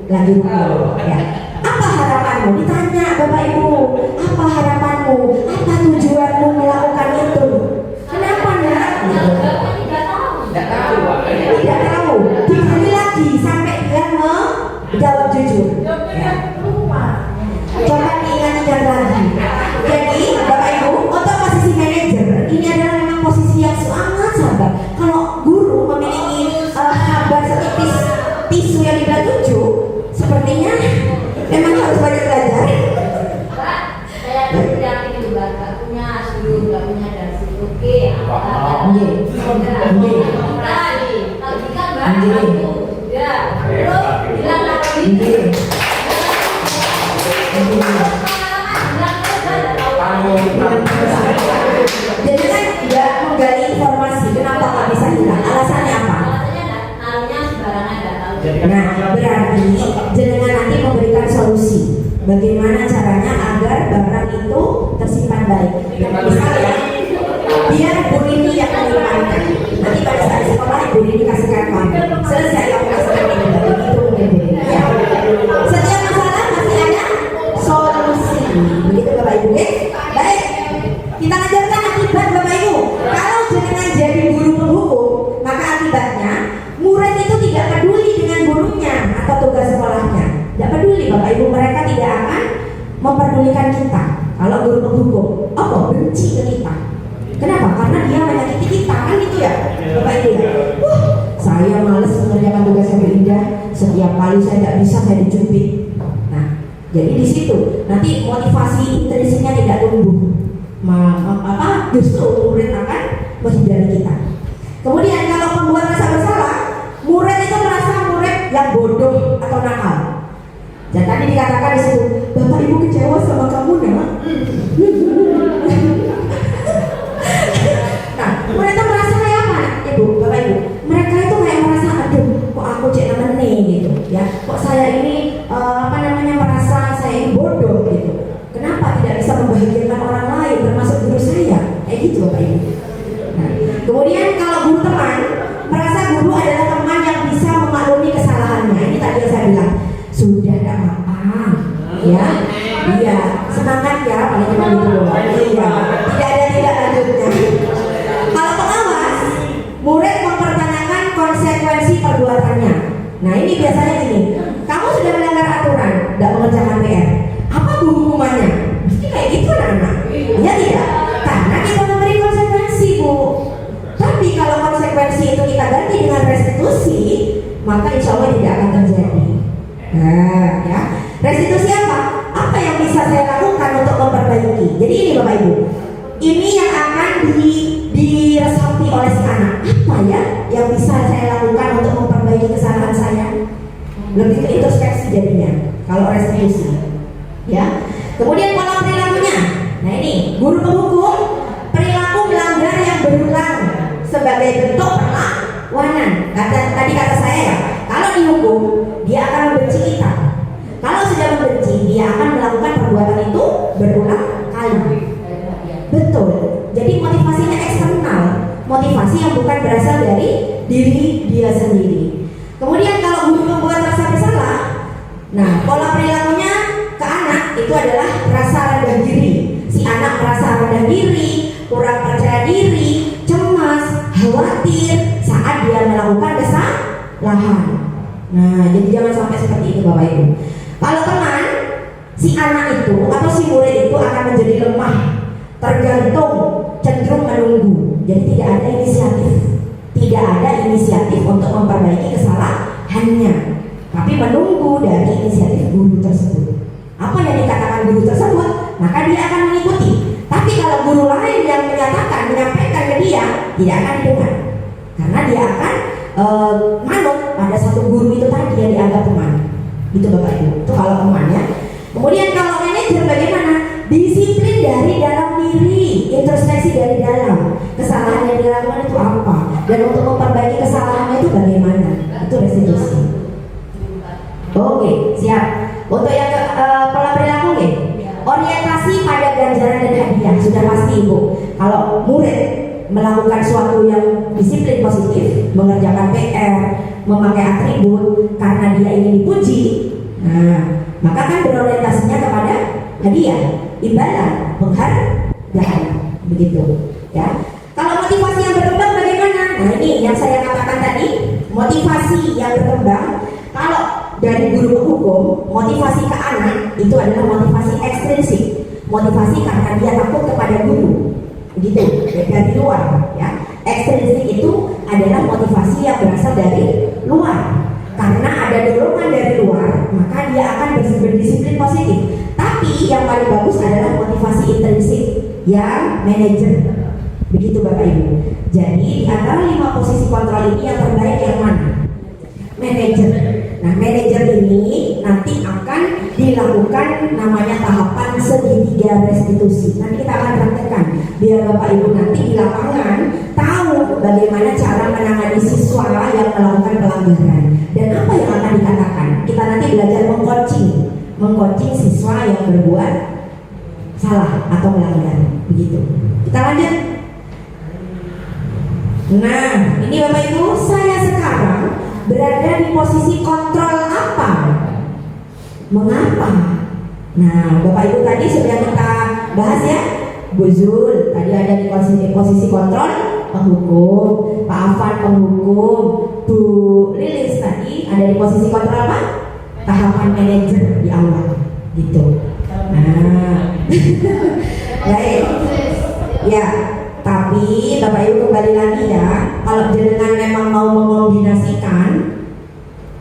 lanjut dulu. Ya. Apa harapanmu? Ditanya Bapak Ibu, apa harapanmu? Apa tujuanmu melakukan itu? Kenapa Nak? Tidak tahu. Diberi lagi sampai dia menjawab jujur. Ya. Coba diingat-ingat lagi. Jadi Bapak Ibu, untuk posisi manajer ini adalah memang posisi yang sangat sabar. Kalau guru memiliki kabar setipis tisu yang dibelah 7, sepertinya memang harus banyak belajar. Pak, saya tidak ini juga nggak punya asli, nggak punya dasi. Oke, tadi kan baru ya, terus bilang lagi. Jadi kan tidak menggali informasi, kenapa nggak bisa hilang? Alasannya apa? Alasannya sembarangan nggak tahu. Nah, berarti jenengan nanti memberikan solusi. Bagaimana caranya agar barang itu tersimpan baik? Misalnya, biar Bu Rini yang menyimpankan. Nanti pada saat sekolah Bu Rini kasihkan kamu. Selesai kamu kasihkan ini lagi itu mungkin Bu Rini. Ya. Setiap masalah masih ada solusi. Begitu Bapak Ibu. Baik. memperdulikan kita. Kalau guru penghukum, apa? Benci ke kita. Kenapa? Karena dia menyakiti kita, kan gitu ya, Bapak Ibu ya. Saya males mengerjakan tugas yang indah. Setiap kali saya tidak bisa, saya dicubit. Nah, jadi di situ nanti motivasi intrinsiknya tidak tumbuh. Justru murid akan menghindari kita. Kemudian kalau membuat rasa bersalah, murid itu merasa murid yang bodoh atau nakal. Dan tadi dikatakan di situ, Bapak Ibu kecewa sama kamu, nak. Nah, murid itu merasa kayak apa, Ibu, Bapak Ibu? Mereka itu kayak merasa, aduh, kok aku cek namanya gitu, ya? Kok saya ini merasa saya ini bodoh gitu. Kenapa tidak bisa membahagiakan orang lain, termasuk guru saya? Kayak gitu, Bapak Ibu. Nah, kemudian kalau guru teman merasa guru adalah teman yang bisa memaklumi kesalahannya. Ini tadi yang saya bilang, sudah tidak apa-apa, ya, iya, semangat ya, paling cuma gitu, iya, tidak ada tidak lanjutnya. Kalau pengawas, murid mempertanyakan konsekuensi perbuatannya. Nah ini biasanya gini, kamu sudah melanggar aturan, tidak mengerjakan PR, apa hukumannya? Mesti kayak gitu anak-anak, ya tidak? Karena kita memberi konsekuensi, Bu. Tapi kalau konsekuensi itu kita ganti dengan restitusi, maka insya Allah tidak akan terjadi. Nah, ya, restitusi apa? Apa yang bisa saya lakukan untuk memperbaiki? Jadi ini Bapak Ibu, ini yang akan diresapi oleh si anak. Apa ya yang bisa saya lakukan untuk memperbaiki kesalahan saya? Lebih ke introspeksi jadinya kalau restitusi, ya. Kemudian pola perilakunya. Nah ini guru penghukum, perilaku melanggar yang berulang sebagai bentuk perlawanan. Tadi kata saya ya, kalau dihukum dia akan membenci kita. Kalau sudah membenci, dia akan melakukan perbuatan itu berulang kali. Betul. Jadi motivasinya eksternal, motivasi yang bukan berasal dari diri dia sendiri. Kemudian kalau guru membuat rasa bersalah, nah pola perilakunya ke anak itu adalah rasa rendah diri. Si anak merasa rendah diri, kurang percaya diri, cemas, khawatir saat dia melakukan kesalahan. Nah, jadi jangan sampai seperti itu Bapak Ibu. Kalau teman, si anak itu atau si murid itu akan menjadi lemah, tergantung, cenderung menunggu. Jadi tidak ada inisiatif untuk memperbaiki kesalahannya, tapi menunggu dari inisiatif guru tersebut. Apa yang dikatakan guru tersebut, maka dia akan mengikuti. Tapi kalau guru lain yang menyampaikan ke dia, tidak akan didengar, karena dia akan manut pada satu guru itu tadi yang dianggap teman. Itu Bapak Ibu, itu kalau temannya. Kemudian kalau manajer bagaimana? Disiplin dari dalam diri, introspeksi dari dalam. Kesalahan yang dilakukan itu apa? Dan untuk memperbaiki kesalahannya itu bagaimana? Itu restitusi. Oke, siap. Untuk yang pola perilaku nih, orientasi pada ganjaran dan hadiah sudah pasti Ibu. Kalau murid melakukan suatu yang disiplin positif, mengerjakan PR, memakai atribut karena dia ingin dipuji, nah maka kan berorientasinya kepada hadiah, imbalan, penghargaan, begitu ya. Kalau motivasi yang berkembang bagaimana? Nah ini yang saya katakan tadi, motivasi yang berkembang. Kalau dari guru penghukum, motivasi ke anak itu adalah motivasi ekstrinsik, motivasi karena dia takut kepada guru, begitu, dari luar ya. Ekstrinsik itu adalah motivasi yang berasal dari luar. Karena ada dorongan dari luar, maka dia akan berdisiplin positif. Tapi yang paling bagus adalah motivasi intrinsik yang manajer. Begitu Bapak Ibu. Jadi di antara 5 posisi kontrol ini yang terbaik yang mana? Manajer. Nah manajer ini nanti akan dilakukan namanya tahapan segitiga restitusi. Nanti kita akan praktekkan biar Bapak Ibu nanti di lapangan tahu bagaimana cara menangani siswa yang melakukan pelanggaran. Dan apa yang akan dikatakan? Kita nanti belajar mengcoaching siswa yang berbuat salah atau melanggar. Begitu. Kita lanjut. Nah, ini Bapak Ibu, saya sekarang berada di posisi kontrol apa? Mengapa? Nah, Bapak Ibu tadi sudah kita bahas ya. Bu Zul tadi ada di posisi kontrol penghukum, Pak Afan penghukum, Bu Lilis tadi ada di posisi kontrol apa? Tahapan manajer di awal, gitu. Baik. Ya, tapi Bapak Ibu kembali lagi ya, kalau jenengan memang mau mengombinasikan,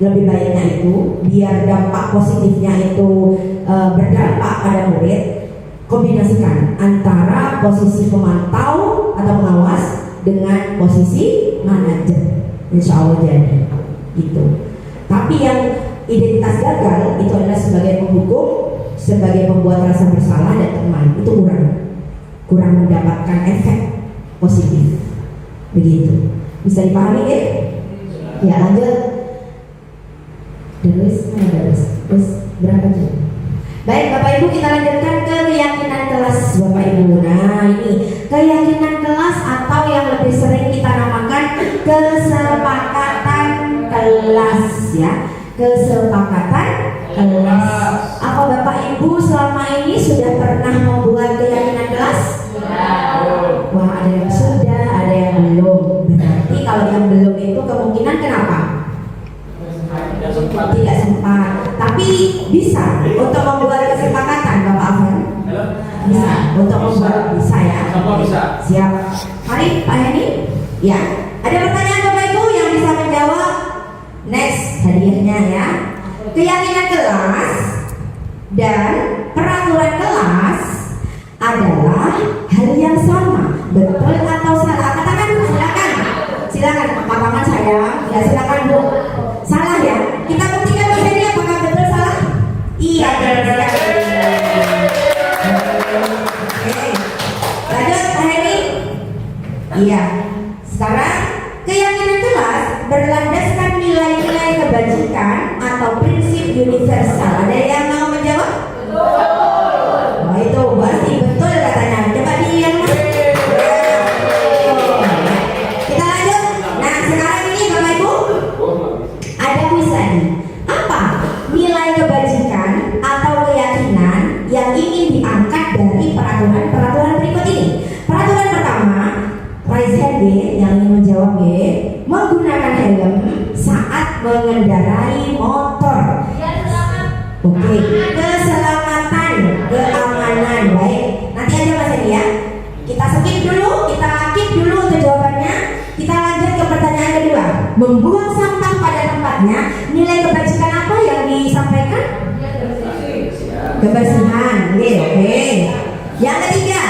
lebih baiknya itu biar dampak positifnya itu berdampak pada murid, kombinasikan antara posisi pemantau atau pengawas dengan posisi manajer, insya Allah jadi gitu. Tapi yang identitas gagal itu adalah sebagai penghukum, sebagai pembuat rasa bersalah dan teman, itu kurang mendapatkan efek positif, begitu. Bisa dipahami ya? Ya lanjut. Terus berapa jam? Baik Bapak Ibu, kita lanjutkan ke keyakinan kelas Bapak Ibu. Nah ini keyakinan kelas atau yang lebih sering kita namakan kesepakatan kelas ya. Kesepakatan kelas. Apa Bapak Ibu selama ini sudah pernah membuat keyakinan kelas? Wah, ada yang sudah, ada yang belum. Berarti kalau yang belum itu kemungkinan kenapa? Tidak sempat. Tapi bisa untuk membuat kesepakatan Bapak Afan. Bisa untuk membuat, bisa ya. Siap. Mari Pak Heni. Ya. Ada pertanyaan Bapak Ibu yang bisa menjawab? Next hadiahnya ya. Keyakinan kelas dan peraturan kelas adalah hal yang sama, betul atau salah? Katakan silakan papaman saya. Ya silakan Bu. Salah ya. Kita buktikan Mas Heni apakah betul salah? Iya betul. Oke. Lanjut Pak Heni. Iya. Sekarang keyakinan kelas berlandaskan nilai-nilai kebajikan atau prinsip universal. Ada yang mau menjawab? Oh itu pasti betul katanya. Coba di yang mana? Kita lanjut. Nah sekarang ini Bapak Ibu ada kuis lagi. Apa nilai kebajikan atau keyakinan yang ingin diangkat dari peraturan berikut ini? Peraturan pertama, raise hand yang ingin menjawab menggunakan helm saat mengendarai motor. Oke, keselamatan, keamanan. Baik, nanti aja Mas Edi ya. Kita skip dulu, kita keep dulu untuk jawabannya. Kita lanjut ke pertanyaan kedua. Membuang sampah pada tempatnya, nilai kebajikan apa yang disampaikan? Kebersihan. Oke. Yang ketiga,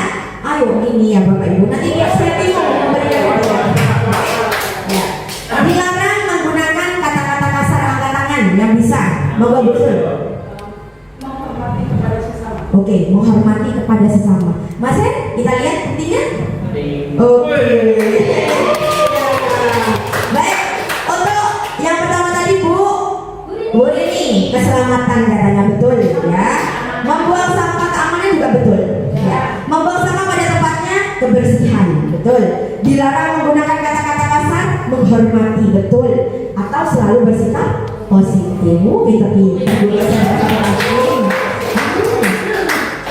ayo ini ya Bapak Ibu. Nanti biar saya bingung memberikan jawaban. Ya. Dilarang menggunakan kata-kata kasar angkat tangan yang bisa. Bapak betul. Oke, menghormati kepada sesama. Mas kita lihat buktinya. Oke. Baik, untuk yang pertama tadi Bu Rini, keselamatan katanya betul ya. Membuang sampah keamanan juga betul. Ya. Membuang sampah pada tempatnya kebersihan betul. Dilarang menggunakan kata-kata kasar, menghormati betul. Atau selalu bersikap positif. Kita pilih.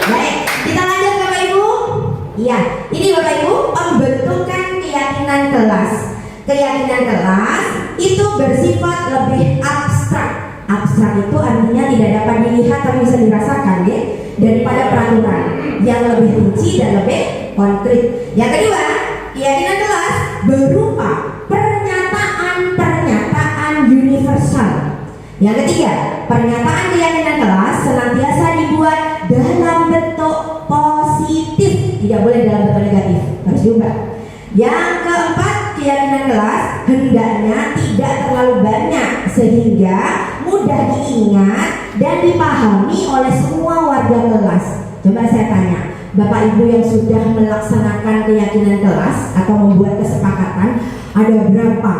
Baik, kita lanjut Bapak Ibu. Iya, ini Bapak Ibu pembentukan keyakinan kelas. Keyakinan kelas itu bersifat lebih abstrak. Abstrak itu artinya tidak dapat dilihat tapi bisa dirasakan ya, daripada peraturan yang lebih rinci dan lebih konkret. Yang kedua, keyakinan kelas berupa pernyataan universal. Yang ketiga, pernyataan keyakinan kelas senantiasa dibuat dalam bentuk positif, tidak boleh dalam bentuk negatif, harus diubah. Yang keempat, keyakinan kelas hendaknya tidak terlalu banyak sehingga mudah diingat dan dipahami oleh semua warga kelas. Coba saya tanya, Bapak Ibu yang sudah melaksanakan keyakinan kelas atau membuat kesepakatan, ada berapa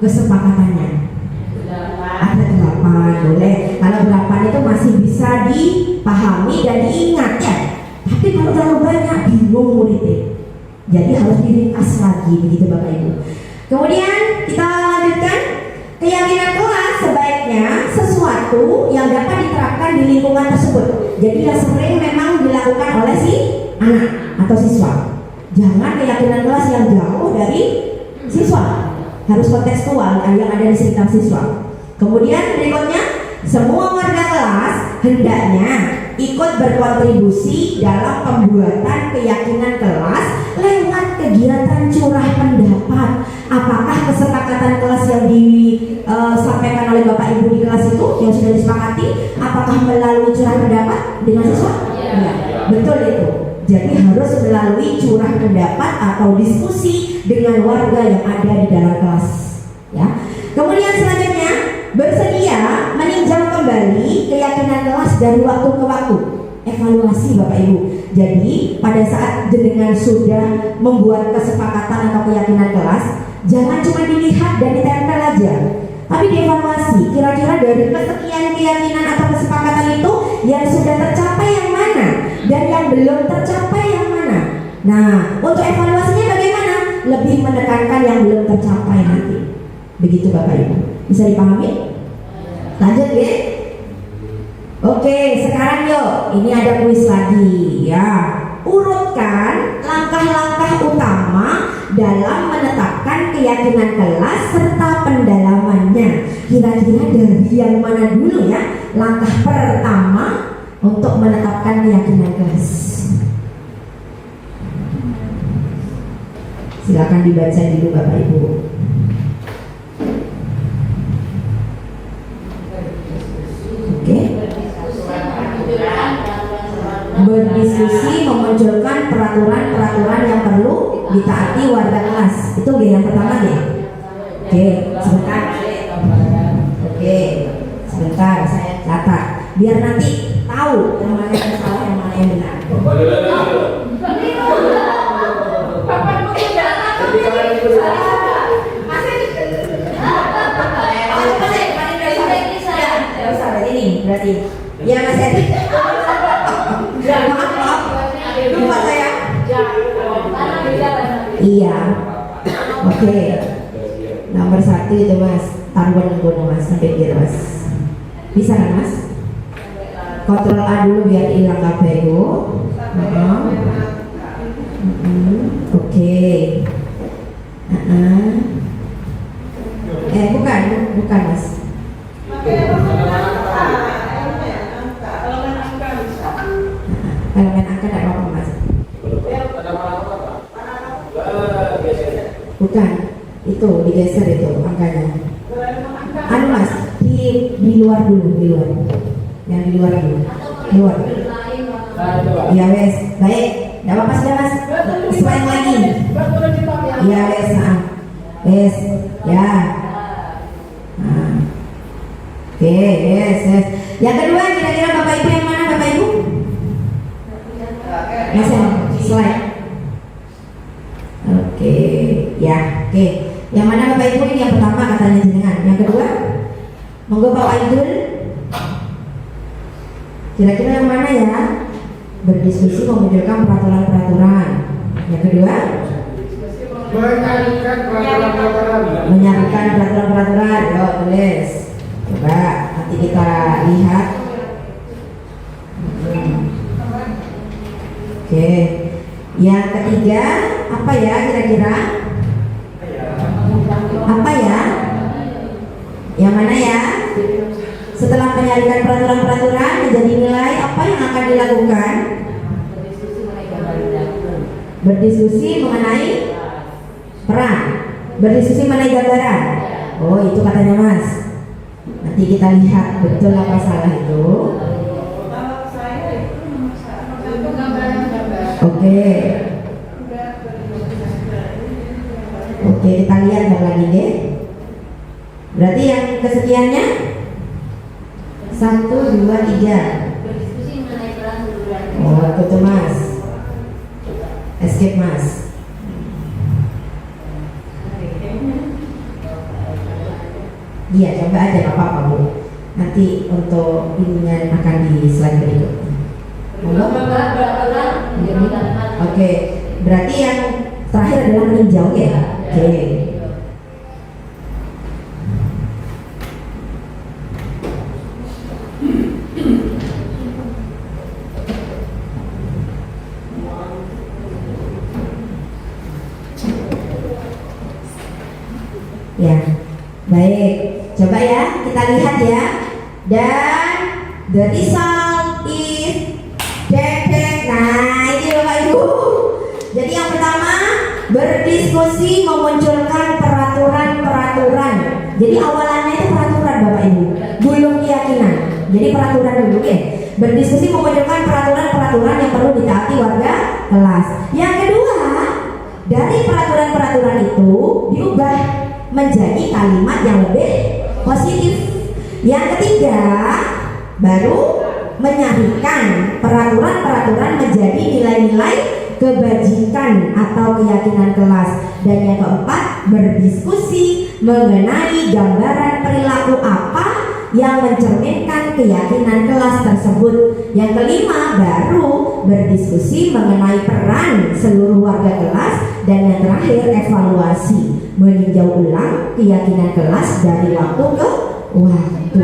kesepakatannya? Ada 8, boleh. Kalau 8 itu masih bisa dipahami dan diingat ya. Tapi kalau terlalu banyak bingung muridnya. Jadi harus diringkas lagi begitu Bapak Ibu. Kemudian kita lanjutkan, keyakinan kelas sebaiknya sesuatu yang dapat diterapkan di lingkungan tersebut. Jadi yang sering memang dilakukan oleh si anak atau siswa. Jangan keyakinan kelas yang jauh dari siswa. Harus kontekstual yang ada di sekitar siswa. Kemudian berikutnya, semua warga kelas hendaknya ikut berkontribusi dalam pembuatan keyakinan kelas lewat kegiatan curah pendapat. Apakah kesepakatan kelas yang disampaikan oleh Bapak Ibu di kelas itu yang sudah disepakati, apakah melalui curah pendapat dengan siswa? Ya, betul itu. Jadi harus melalui curah pendapat atau diskusi dengan warga yang ada di dalam kelas. Ya. Kemudian selanjutnya, bersedia meninjau kembali keyakinan kelas dari waktu ke waktu. Evaluasi Bapak Ibu. Jadi pada saat jenengan sudah membuat kesepakatan atau keyakinan kelas, jangan cuma dilihat dan ditempel aja, tapi dievaluasi. Kira-kira dari kesekian keyakinan atau kesepakatan itu yang sudah tercapai yang mana dan yang belum tercapai yang mana. Nah, untuk evaluasinya bagaimana? Lebih menekankan yang belum tercapai nanti. Begitu Bapak Ibu. Bisa dipahami? Lanjut ya. Oke, sekarang yuk, ini ada kuis lagi ya. Urutkan langkah-langkah utama dalam menetapkan keyakinan kelas serta pendalamannya. Kira-kira dari yang mana dulu ya? Langkah pertama untuk menetapkan keyakinan kelas. Silakan dibaca dulu Bapak Ibu. Oke. Berdiskusi memunculkan peraturan-peraturan yang perlu ditaati warga kelas. Itu yang pertama deh. Oke, sebentar. Oke, sebentar saya catat biar nanti tahu yang mana yang salah, yang mana yang benar. Berarti ya Mas Edi. Maaf, lupa saya. Iya. Oke. Nomor 1 itu Mas. Taruhan gono Mas sampai biar Mas. Bisa kan Mas? Kontrol A dulu biar hilang KPU. Oke. Bukan Mas. Elemen angka tidak apa-apa Mas. Bukan, itu digeser itu angkanya. Anu Mas, di luar dulu, di luar. Yang di luar dulu. Luar. Ya wes, baik. Tidak apa-apa sudah Mas. Sesuai lagi. Ya wes, wes, ya. Oke, yes. Yang kedua kira-kira Bapak Ibu yang mana Bapak Ibu? Mas slide. Oke, ya, oke. Yang mana Bapak Ibu ini yang pertama katanya jenengan. Yang kedua, monggo Pak Aidul. Kira-kira yang mana ya? Berdiskusi memunculkan peraturan-peraturan. Yang kedua, menyampaikan peraturan-peraturan. Yo, tulis. Coba nanti kita lihat. Oke. Yang ketiga apa ya kira-kira? Apa ya? Yang mana ya? Setelah menyarikan peraturan-peraturan menjadi nilai, apa yang akan dilakukan? Berdiskusi mengenai peran. Berdiskusi mengenai gambaran. Oh, itu katanya Mas. Nanti kita lihat betul apa salah itu. Oke. Oke, kita lihat lagi deh. Berarti yang kesekiannya 1, 2, 3. Oh, itu Mas. Escape Mas. Iya, coba aja nggak apa-apa Bu. Nanti untuk ininya akan di slide berikutnya. Oke, berarti yang terakhir adalah meninjau ya. Oke. Ya, baik. Coba ya, kita lihat ya. Dan the result is berdiskusi memunculkan peraturan-peraturan. Jadi awalannya itu peraturan Bapak Ibu, belum keyakinan. Jadi peraturan dulu ya. Berdiskusi memunculkan peraturan-peraturan yang perlu ditaati warga kelas. Yang kedua, dari peraturan-peraturan itu diubah menjadi kalimat yang lebih positif. Yang ketiga, baru menyatukan peraturan-peraturan menjadi nilai-nilai kebajikan atau keyakinan kelas. Dan yang keempat, berdiskusi mengenai gambaran perilaku apa yang mencerminkan keyakinan kelas tersebut. Yang kelima, baru berdiskusi mengenai peran seluruh warga kelas. Dan yang terakhir, evaluasi, meninjau ulang keyakinan kelas dari waktu ke waktu.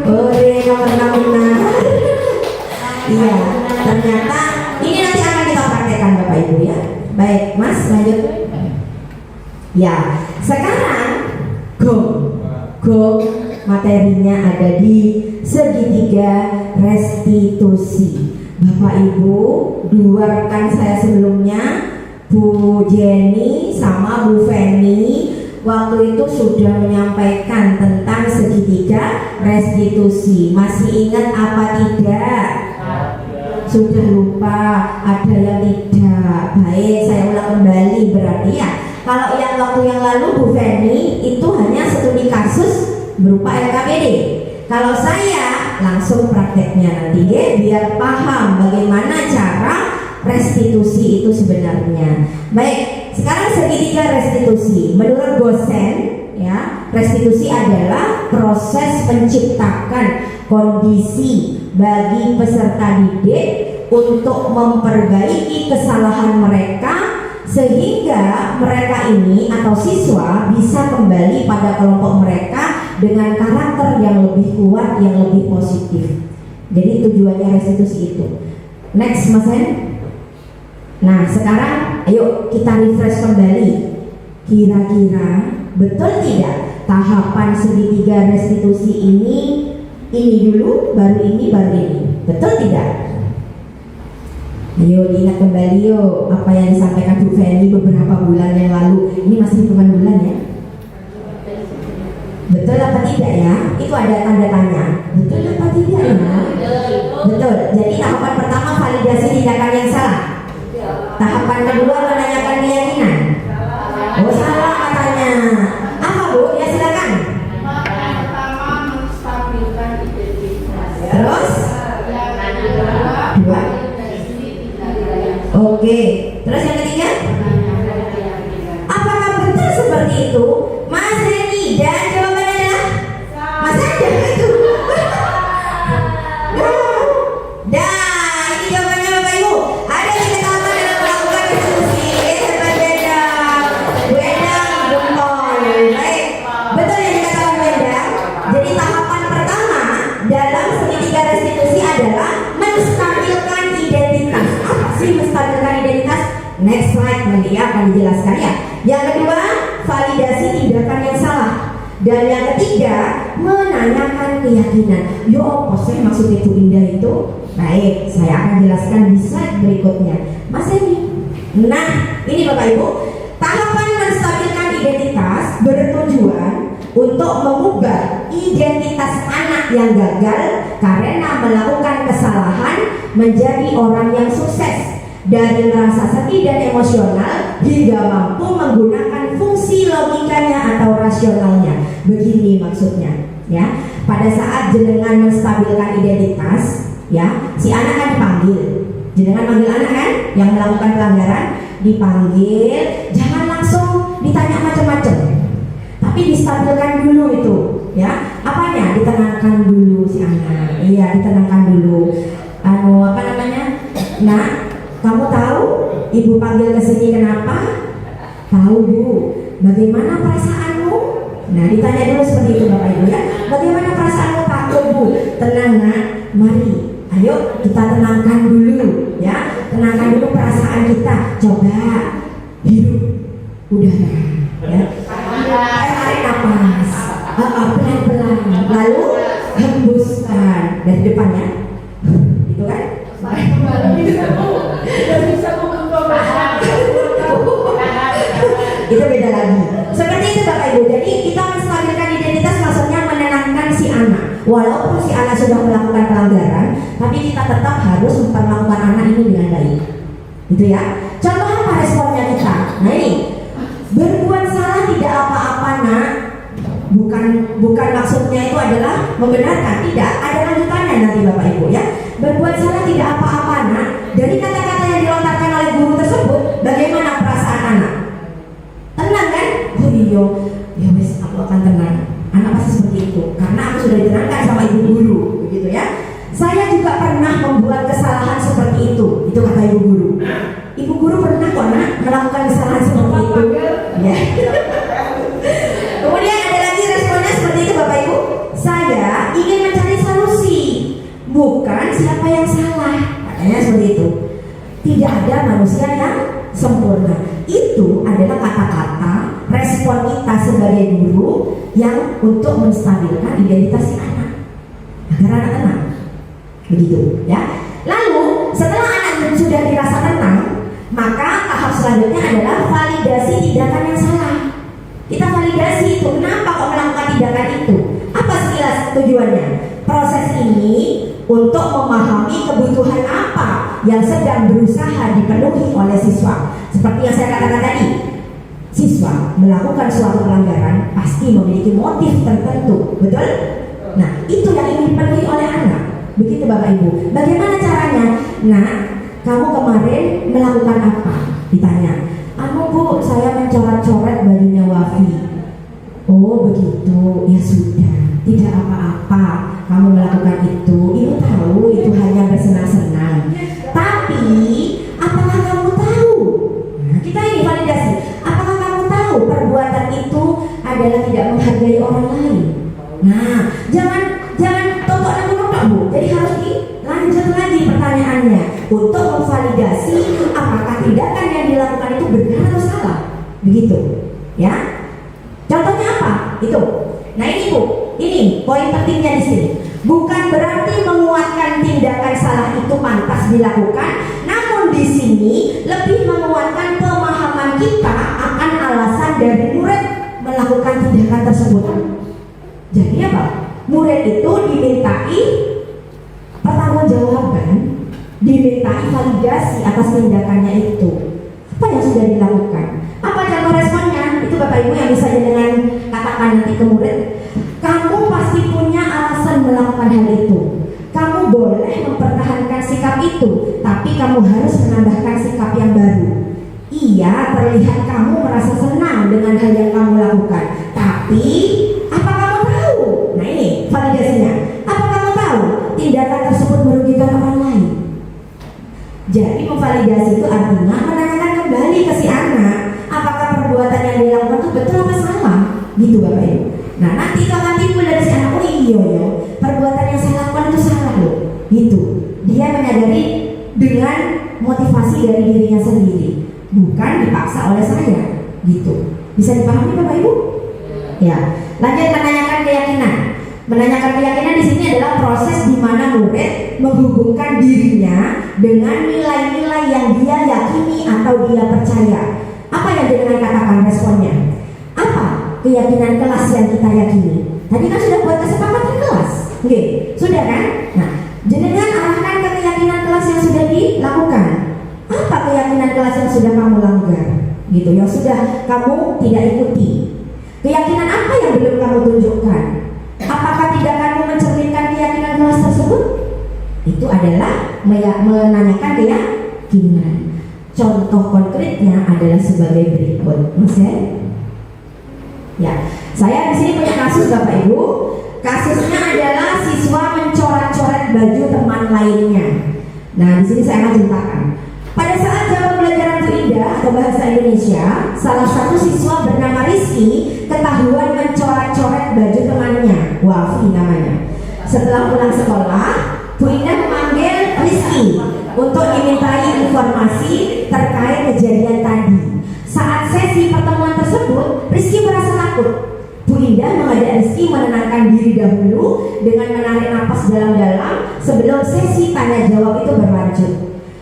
Nomor 6 benar. Iya, ternyata ini nanti akan kita praktekkan Bapak Ibu ya. Baik, Mas, lanjut. Ya, sekarang go materinya ada di segitiga restitusi. Bapak Ibu, dua rekan saya sebelumnya, Bu Jenny sama Bu Feni, waktu itu sudah menyampaikan tentang segitiga restitusi. Masih ingat apa tidak? Sudah lupa, ada yang tidak. Baik, saya ulang kembali berarti ya. Kalau yang waktu yang lalu Bu Feni itu hanya studi kasus berupa LKPD. Kalau saya langsung prakteknya nanti ya, biar paham bagaimana cara restitusi itu sebenarnya. Baik, sekarang segitiga restitusi. Menurut dosen ya, restitusi adalah proses menciptakan kondisi bagi peserta didik untuk memperbaiki kesalahan mereka sehingga mereka ini atau siswa bisa kembali pada kelompok mereka dengan karakter yang lebih kuat, yang lebih positif. Jadi tujuannya restitusi itu. Next, Mas Hen. Nah, sekarang ayo kita refresh kembali. Kira-kira betul tidak tahapan segitiga restitusi ini dulu, baru ini, baru ini? Betul tidak? Ayo diingat kembali yuk apa yang disampaikan Bu Feni beberapa bulan yang lalu. Ini masih hitungan bulan ya. Betul apa tidak ya? Itu ada tanda tanya. Betul apa tidak ya? Betul. Jadi tahapan pertama validasi tindakan yang salah. Tahapan kedua menanyakan keyakinan. Oh salah katanya. Apa Bu? Ya silakan. Pertama menstabilkan identitas. Terus? Dua. Oke. Terus yang ketiga? Apakah betul seperti itu? Mas Reni, dan jawabannya adalah Mas Anda itu. Dan ini jawabannya Bapak Ibu. Ada tiga tahapan dalam melakukan restitusi. Wedang gempol. Baik, betul yang dikatakan Wedang. Jadi tahapan pertama dalam segitiga restitusi adalah menstabilkan identitas. Apa sih menstabilkan identitas? Next slide nanti ya akan dijelaskan ya. Yang kedua, validasi tindakan yang salah. Dan yang ketiga, menanyakan keyakinan. Yo, apa sih maksudnya Bu Indah itu? Baik, saya akan jelaskan di slide berikutnya. Mas Eni. Nah, ini Bapak Ibu, tahapan menstabilkan identitas bertujuan untuk mengubah identitas anak yang gagal karena melakukan kesalahan menjadi orang yang sukses. Dari merasa sedih dan emosional hingga mampu menggunakan fungsi logikanya atau rasionalnya. Begini maksudnya ya. Pada saat jenengan menstabilkan identitas ya, si anak kan dipanggil. Jenengan panggil anak kan yang melakukan pelanggaran, dipanggil, jangan langsung ditanya macam-macam. Tapi distabilkan dulu itu ya. Apanya? Ditenangkan dulu si anak. Iya, ditenangkan dulu. Apa namanya? Nah, kamu tahu ibu panggil ke sini kenapa? Tahu Bu. Bagaimana perasaanmu? Nah, ditanya dulu seperti itu Bapak Ibu ya. Bagaimana perasaanmu Pak Bu? Tenang nak, mari. Ayo kita tenangkan dulu ya. Tenangkan dulu perasaan kita. Coba hirup udara ya. Tarik nafas. Pelan-pelan. Lalu hembuskan dari depannya. Gitu kan? itu beda lagi. Seperti itu Bapak Ibu. Jadi kita menstabilkan identitas maksudnya menenangkan si anak. Walaupun si anak sudah melakukan pelanggaran, tapi kita tetap harus memperlakukan anak ini dengan baik. Gitu ya. Contoh apa responnya kita? Nah ini, berbuat salah tidak apa-apa nak. Bukan maksudnya itu adalah membenarkan, tidak. Ada lanjutannya nanti Bapak Ibu ya. Berbuat salah tidak apa-apa nak. Dari kata-kata yang dilontarkan oleh guru tersebut, bagaimana perasaan anak? Tenang kan? Oh iya, ya wes aku akan tenang. Anak pasti seperti itu, karena aku sudah diterangkan sama ibu guru, begitu ya. Saya juga pernah membuat kesalahan seperti itu kata ibu guru. Ibu guru pernah kok nak melakukan kesalahan seperti itu. Ya. Kemudian ada lagi responnya seperti itu Bapak Ibu. Saya ingin mencari solusi, bukan siapa yang salah. Katanya seperti itu. Tidak ada manusia yang sempurna. Itu adalah kata-kata respon kita sebagai guru yang untuk menstabilkan identitas si anak agar anak tenang. Begitu ya. Lalu setelah anak sudah dirasa tenang, maka tahap selanjutnya adalah validasi tindakan yang salah. Kita validasi itu, kenapa kok melakukan tindakan itu? Apa sekilas tujuannya? Proses ini untuk memahami kebutuhan apa yang sedang berusaha dipenuhi oleh siswa. Seperti yang saya katakan tadi, siswa melakukan suatu pelanggaran pasti memiliki motif tertentu, betul? Nah, itu yang ingin dipenuhi oleh anak. Begitu Bapak Ibu. Bagaimana caranya? Nah, kamu kemarin melakukan apa? Ditanya. Bu, saya mencoret-coret bajunya Wafi. Oh begitu, ya sudah, tidak apa-apa kamu melakukan itu. Ibu tahu itu hanya bersenang-senang. Tapi apakah kamu tahu? Nah, kita ini validasi. Apakah kamu tahu perbuatan itu adalah tidak menghargai orang lain? Nah, jangan tontok Bu. Jadi harus dilanjut lagi pertanyaannya untuk memvalidasi apakah tindakan yang dilakukan itu benar atau salah. Begitu, ya. Contohnya apa? Itu. Nah ini Bu, ini poin pentingnya di sini. Bukan berarti menguatkan tindakan salah itu pantas dilakukan, namun di sini lebih menguatkan pemahaman kita akan alasan dari murid melakukan tindakan tersebut. Jadi apa? Murid itu dimintai pertanggungjawaban, dimintai validasi atas tindakannya itu. Apa yang sudah dilakukan? Apa contoh responnya? Itu Bapak Ibu yang bisa dengan katakan nanti ke murid. Kamu pasti punya alasan melakukan hal itu. Kamu boleh mempertahankan sikap itu, tapi kamu harus menambahkan sikap yang baru. Iya, terlihat kamu merasa senang dengan hal yang kamu lakukan. Tapi, apa kamu tahu? Nah ini validasinya. Apa kamu tahu tindakan tersebut merugikan orang lain? Jadi memvalidasi itu artinya menanyakan kembali ke si anak, apakah perbuatan yang dilakukan itu betul atau salah? Gitu Bapak Ibu. Nah nanti kalau timbul dari si anak, oh iya ya, perbuatan yang saya lakukan itu salah loh. Gitu. Dia menyadari dengan motivasi dari dirinya sendiri, bukan dipaksa oleh saya. Gitu. Bisa dipahami Bapak Ibu? Ya. Lanjut menanyakan keyakinan. Menanyakan keyakinan di sini adalah proses di mana murid menghubungkan dirinya dengan nilai-nilai yang dia yakini atau dia percaya. Apa yang jenengan katakan responnya? Apa keyakinan kelas yang kita yakini? Tadi kan sudah buat kesepakatan kelas, oke? Sudah kan? Nah, jenengan arahkan ke keyakinan kelas yang sudah dilakukan. Apa keyakinan kelas yang sudah kamu langgar? Gitu, yang sudah kamu tidak ikuti. Keyakinan apa yang belum kamu tunjukkan? Apakah tindakanmu mencerminkan keyakinan kelas tersebut? Itu adalah menanyakan keyakinan. Contoh konkretnya adalah sebagai berikut, Mas ya. Saya di sini punya kasus Bapak Ibu. Kasusnya adalah siswa mencoret-coret baju teman lainnya. Nah, di sini saya akan ceritakan. Pada saat jam pembelajaran Bu Indah atau bahasa Indonesia, salah satu siswa bernama Rizky ketahuan mencoret-coret baju temannya, Wafi namanya. Setelah pulang sekolah, Bu Indah memanggil Rizky untuk dimintai informasi terkait kejadian tadi. Saat sesi pertemuan tersebut, Rizky merasa takut. Bu Indah mengajak Rizky menenangkan diri dahulu dengan menarik napas dalam-dalam sebelum sesi tanya jawab itu berlanjut.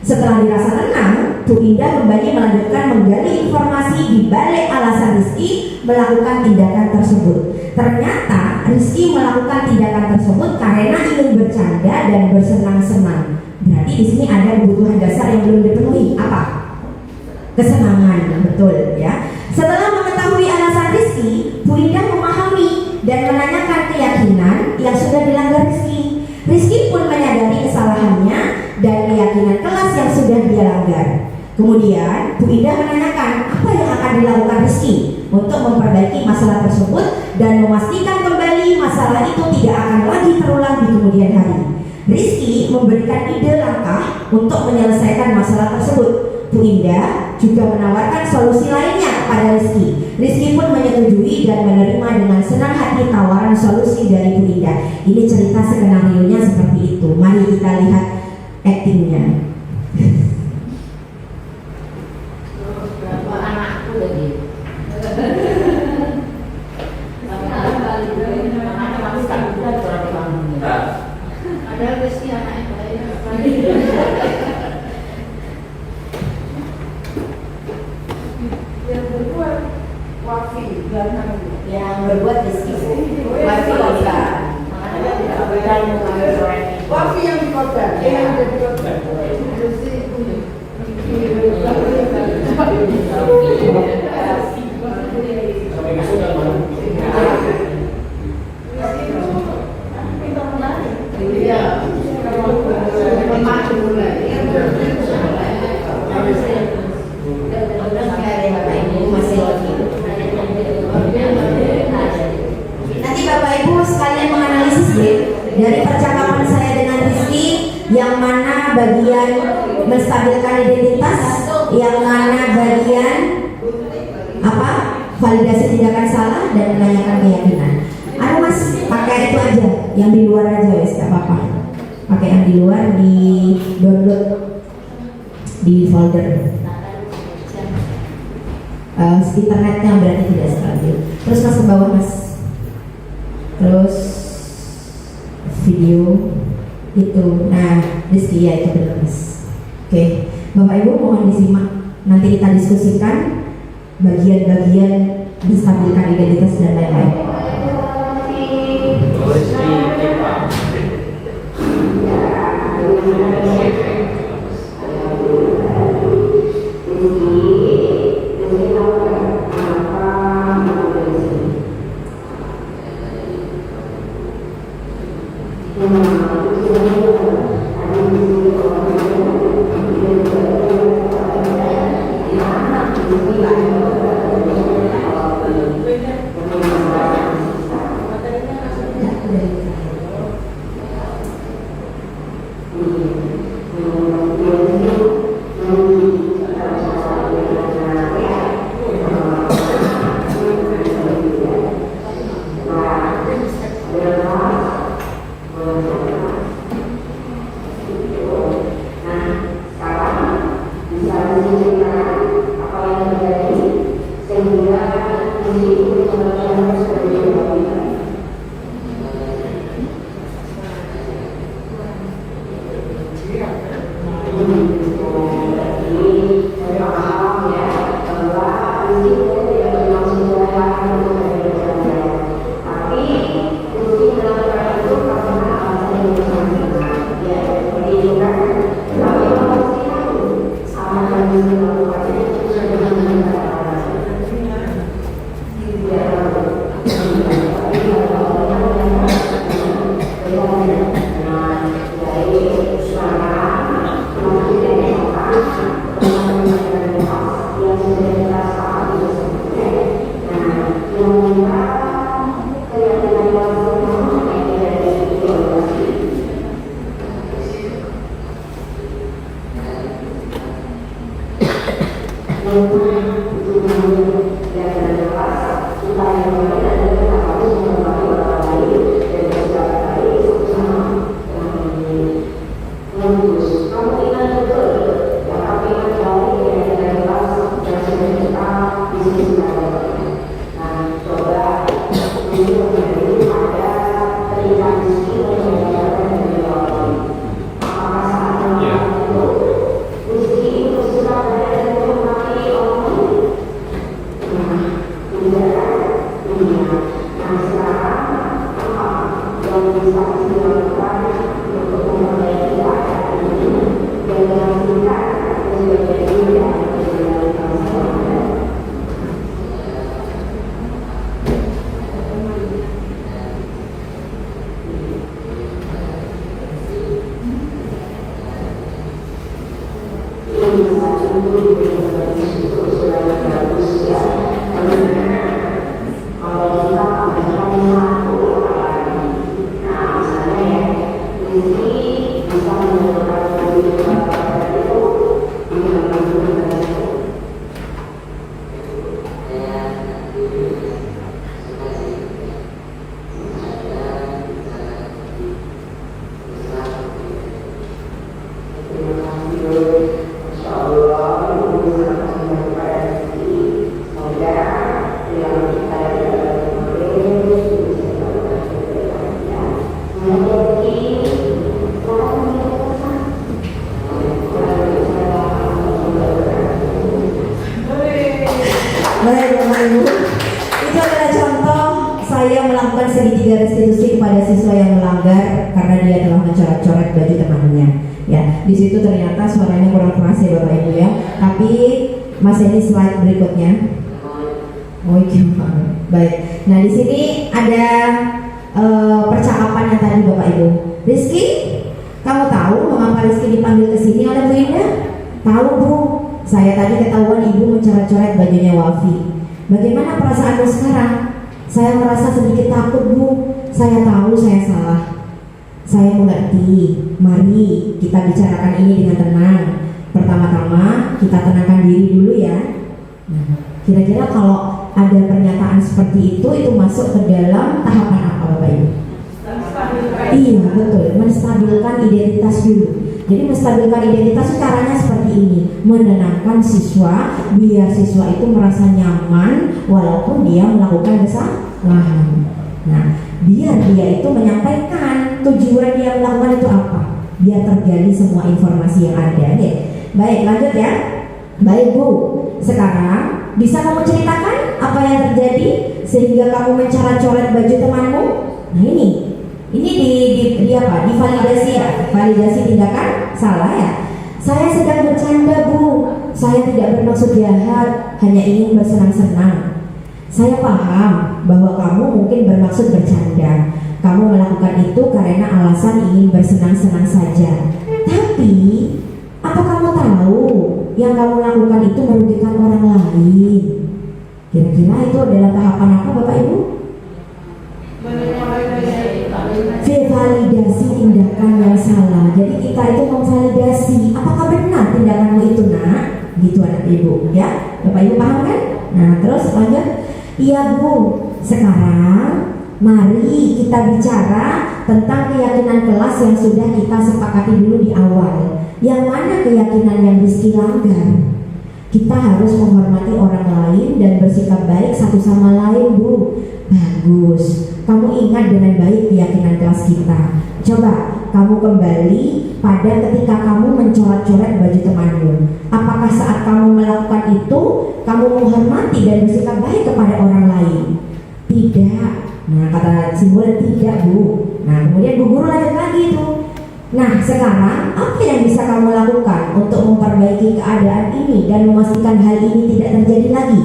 Setelah dirasa tenang, Bu Indah kembali melanjutkan menggali informasi di balik alasan Rizky melakukan tindakan tersebut. Ternyata Rizky melakukan tindakan tersebut karena ingin bercanda dan bersenang-senang. Berarti di sini ada kebutuhan dasar yang belum dipenuhi. Apa? Kesenangan, betul ya. Setelah mengetahui alasan Rizky, Bu Indah memahami dan menanyakan keyakinan yang sudah dilanggar Rizky. Rizky pun menyadari kesalahannya dan keyakinan kelas yang sudah dia langgar. Kemudian Bu Indah menanyakan apa yang akan dilakukan Rizky untuk memperbaiki masalah tersebut dan memastikan kembali masalah itu tidak akan lagi terulang di kemudian hari. Rizky memberikan ide langkah untuk menyelesaikan masalah tersebut. Bu Indah juga menawarkan solusi lainnya kepada Rizky. Rizky pun menyetujui dan menerima dengan senang hati tawaran solusi dari Bu Indah. Ini cerita skenario-nya seperti itu. Mari kita lihat aktingnya. Berapa anakku tadi? Ada Rizky anaknya baik. Yang berbuat Wafi Yang berbuat Rizky, Wafi bukan. Makanya tidak berani mengambil Wafi yang di kota, yang ada di kota. Nanti Bapak Ibu sekalian menganalisis ya, dari percakapan saya dengan Rizky, yang mana bagian menstabilkan identitas, yang mana bagian apa validasi tindakan salah dan menanyakan keyakinan. Aduh mas, pakai itu aja, yang di luar aja wes, gak apa-apa. Pakai yang di luar, di download di folder. Internetnya berarti tidak stabil. Terus mas ke bawah mas. Terus video itu. Nah, Rizky ya itu benar mas. Oke, Bapak Ibu mohon disimak. Nanti kita diskusikan bagian-bagian menstabilkan identitas dan lain-lain. Baik Bapak Ibu, itu adalah contoh saya melakukan segitiga restitusi kepada siswa yang melanggar karena dia telah mencoret-coret baju temannya. Ya, di situ ternyata suaranya kurang keras ya Bapak Ibu ya. Tapi masih ini slide berikutnya. Oh iya, baik. Nah di sini ada percakapan yang tadi Bapak Ibu. Rizky, kamu tahu mengapa Rizky dipanggil ke sini oleh Bu Indah? Tahu Bu, saya tadi ketahuan ibu mencoret-coret bajunya Wafi. Bagaimana perasaanmu sekarang? Saya merasa sedikit takut Bu. Saya tahu saya salah. Saya mengerti. Mari kita bicarakan ini dengan tenang. Pertama-tama kita tenangkan diri dulu ya. Nah, kira-kira kalau ada pernyataan seperti itu masuk ke dalam tahapan apa Bapak Ibu? Iya betul, menstabilkan identitas dulu. Jadi menstabilkan identitas caranya seperti ini, menenangkan siswa biar siswa itu merasa nyaman walaupun dia melakukan kesalahan. Nah, biar dia itu menyampaikan tujuan dia melakukan itu apa, biar tergali semua informasi yang ada. Oke. Baik, lanjut ya. Baik Bu, sekarang bisa kamu ceritakan apa yang terjadi sehingga kamu mencoret-coret baju temanmu? Nah ini di apa? Divalidasi ya, validasi tindakan salah ya. Saya sedang bercanda Bu, saya tidak bermaksud jahat, hanya ingin bersenang-senang. Saya paham bahwa kamu mungkin bermaksud bercanda. Kamu melakukan itu karena alasan ingin bersenang-senang saja. Tapi apa kamu tahu yang kamu lakukan itu merugikan orang lain? Kira-kira itu adalah tahapan apa Bapak Ibu? Validasi tindakan yang salah. Jadi kita itu memvalidasi apakah benar tindakanmu itu nak? Gitu anak ibu ya. Bapak Ibu paham kan? Nah terus lanjut. Iya Bu, sekarang mari kita bicara tentang keyakinan kelas yang sudah kita sepakati dulu di awal. Yang mana keyakinan yang Rizky langgar? Kita harus menghormati orang lain dan bersikap baik satu sama lain Bu. Bagus, kamu ingat dengan baik keyakinan kelas kita. Coba kamu kembali pada ketika kamu mencoret-coret baju temanmu. Apakah saat kamu melakukan itu kamu menghormati dan bersikap baik kepada orang lain? Tidak. Nah kata si murid tidak Bu. Nah kemudian Bu Guru lanjut lagi itu. Nah sekarang apa yang bisa kamu lakukan untuk memperbaiki keadaan ini dan memastikan hal ini tidak terjadi lagi?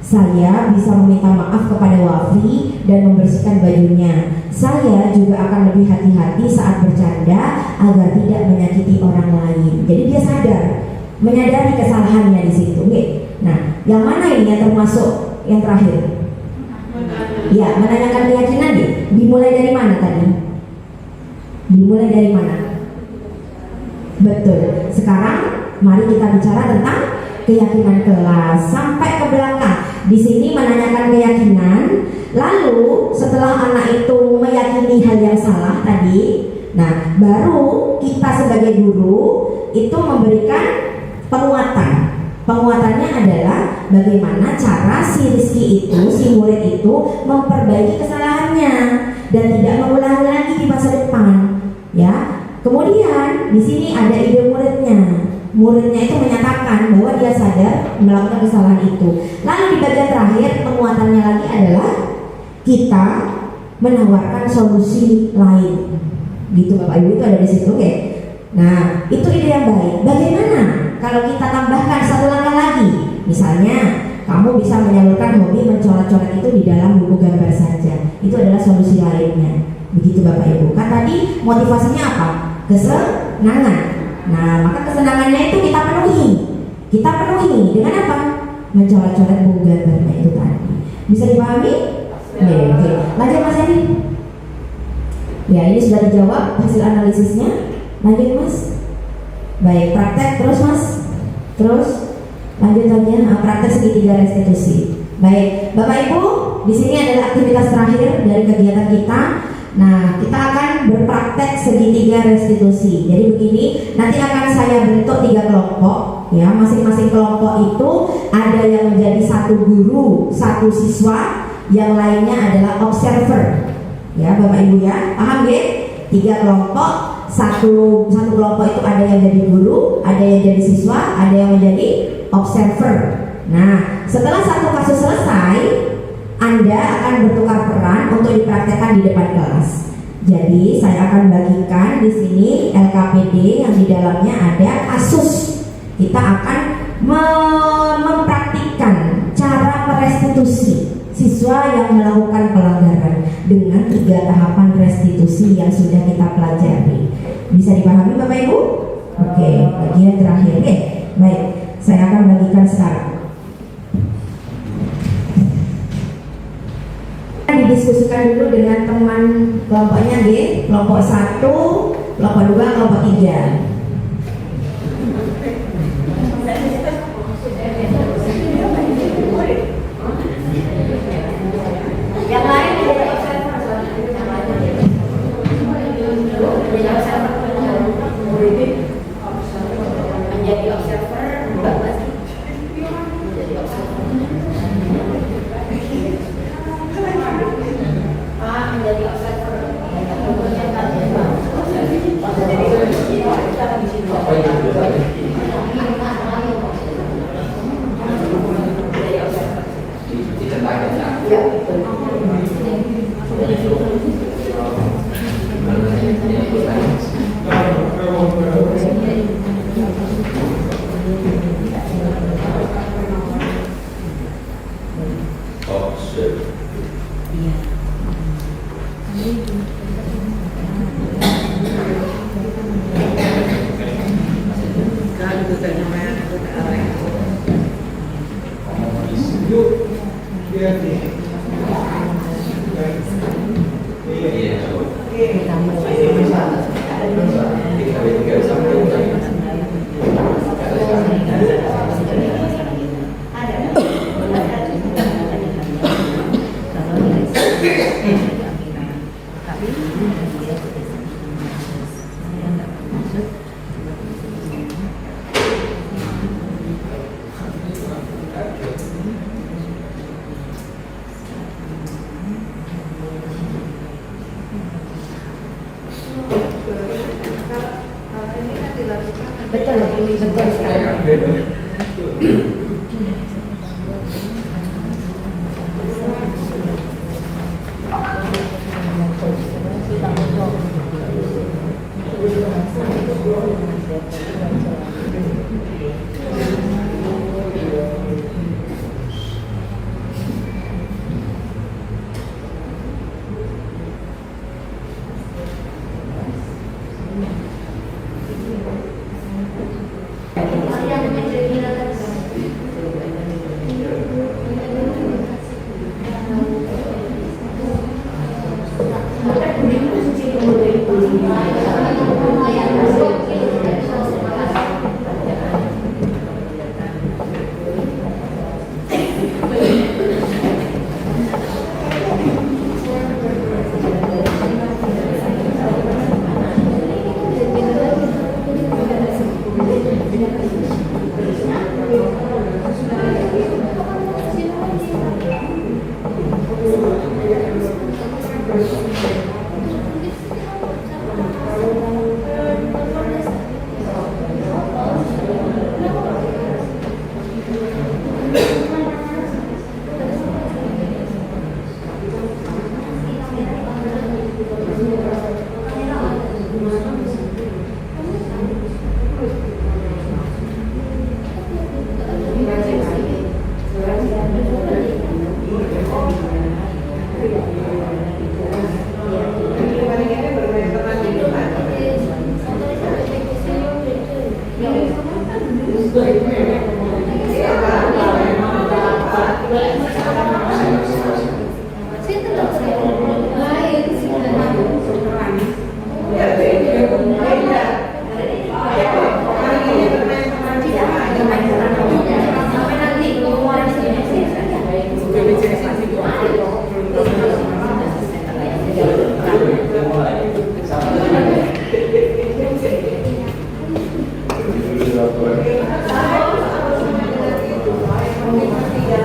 Saya bisa meminta maaf kepada Wafi dan membersihkan bajunya. Saya juga akan lebih hati-hati saat bercanda agar tidak menyakiti orang lain. Jadi dia sadar, menyadari kesalahannya di situ. Nah, yang mana ini yang termasuk yang terakhir? Ya, menanyakan keyakinan nih. Dimulai dari mana tadi? Dimulai dari mana? Betul. Sekarang mari kita bicara tentang keyakinan kelas sampai ke belakang. Di sini menanyakan keyakinan. Lalu setelah anak itu meyakini hal yang salah tadi, nah baru kita sebagai guru itu memberikan penguatan. Penguatannya adalah bagaimana cara si Rizky itu, si murid itu memperbaiki kesalahannya dan tidak mengulangi lagi di masa depan. Ya, kemudian di sini ada ide muridnya. Muridnya itu menyatakan bahwa dia sadar melakukan kesalahan itu. Lalu di bagian terakhir penguatannya lagi adalah kita menawarkan solusi lain. Gitu Bapak Ibu, itu ada di situ, oke? Nah, itu ide yang baik. Bagaimana kalau kita tambahkan satu langkah lagi? Misalnya, kamu bisa menyalurkan hobi mencoret-coret itu di dalam buku gambar saja. Itu adalah solusi lainnya. Begitu Bapak Ibu. Kan tadi motivasinya apa? Kesenangan. Nah, maka kesenangannya itu kita penuhi. Kita penuhi dengan apa? Mencoret-coret buku gambarnya itu tadi. Bisa dipahami? Oke. Lanjut Mas Edi. Ya, ini sudah dijawab hasil analisisnya. Lanjut Mas. Baik, praktek terus Mas. Terus lanjut aja praktek segitiga restitusi. Baik, Bapak Ibu, di sini adalah aktivitas terakhir dari kegiatan kita. Nah, kita akan berpraktek segitiga restitusi. Jadi begini, nanti akan saya bentuk 3 kelompok. Ya, masing-masing kelompok itu ada yang menjadi satu guru, satu siswa, yang lainnya adalah observer. Ya, Bapak Ibu ya, paham ya? 3 kelompok, satu kelompok itu ada yang jadi guru, ada yang jadi siswa, ada yang menjadi observer. Nah, setelah satu kasus selesai, Anda akan bertukar peran untuk dipraktekkan di depan kelas. Jadi saya akan bagikan di sini LKPD yang di dalamnya ada kasus. Kita akan mempraktikkan cara merestitusi siswa yang melakukan pelanggaran dengan 3 tahapan restitusi yang sudah kita pelajari. Bisa dipahami Bapak Ibu? Oke, bagian terakhir. Oke, baik. Saya akan bagikan sekarang. Didiskusikan dulu dengan teman kelompoknya, kelompok 1, kelompok 2, kelompok 3. Yang lain menjadi observer, enggak pasti menjadi observer. Menjadi observer. Betul sekali.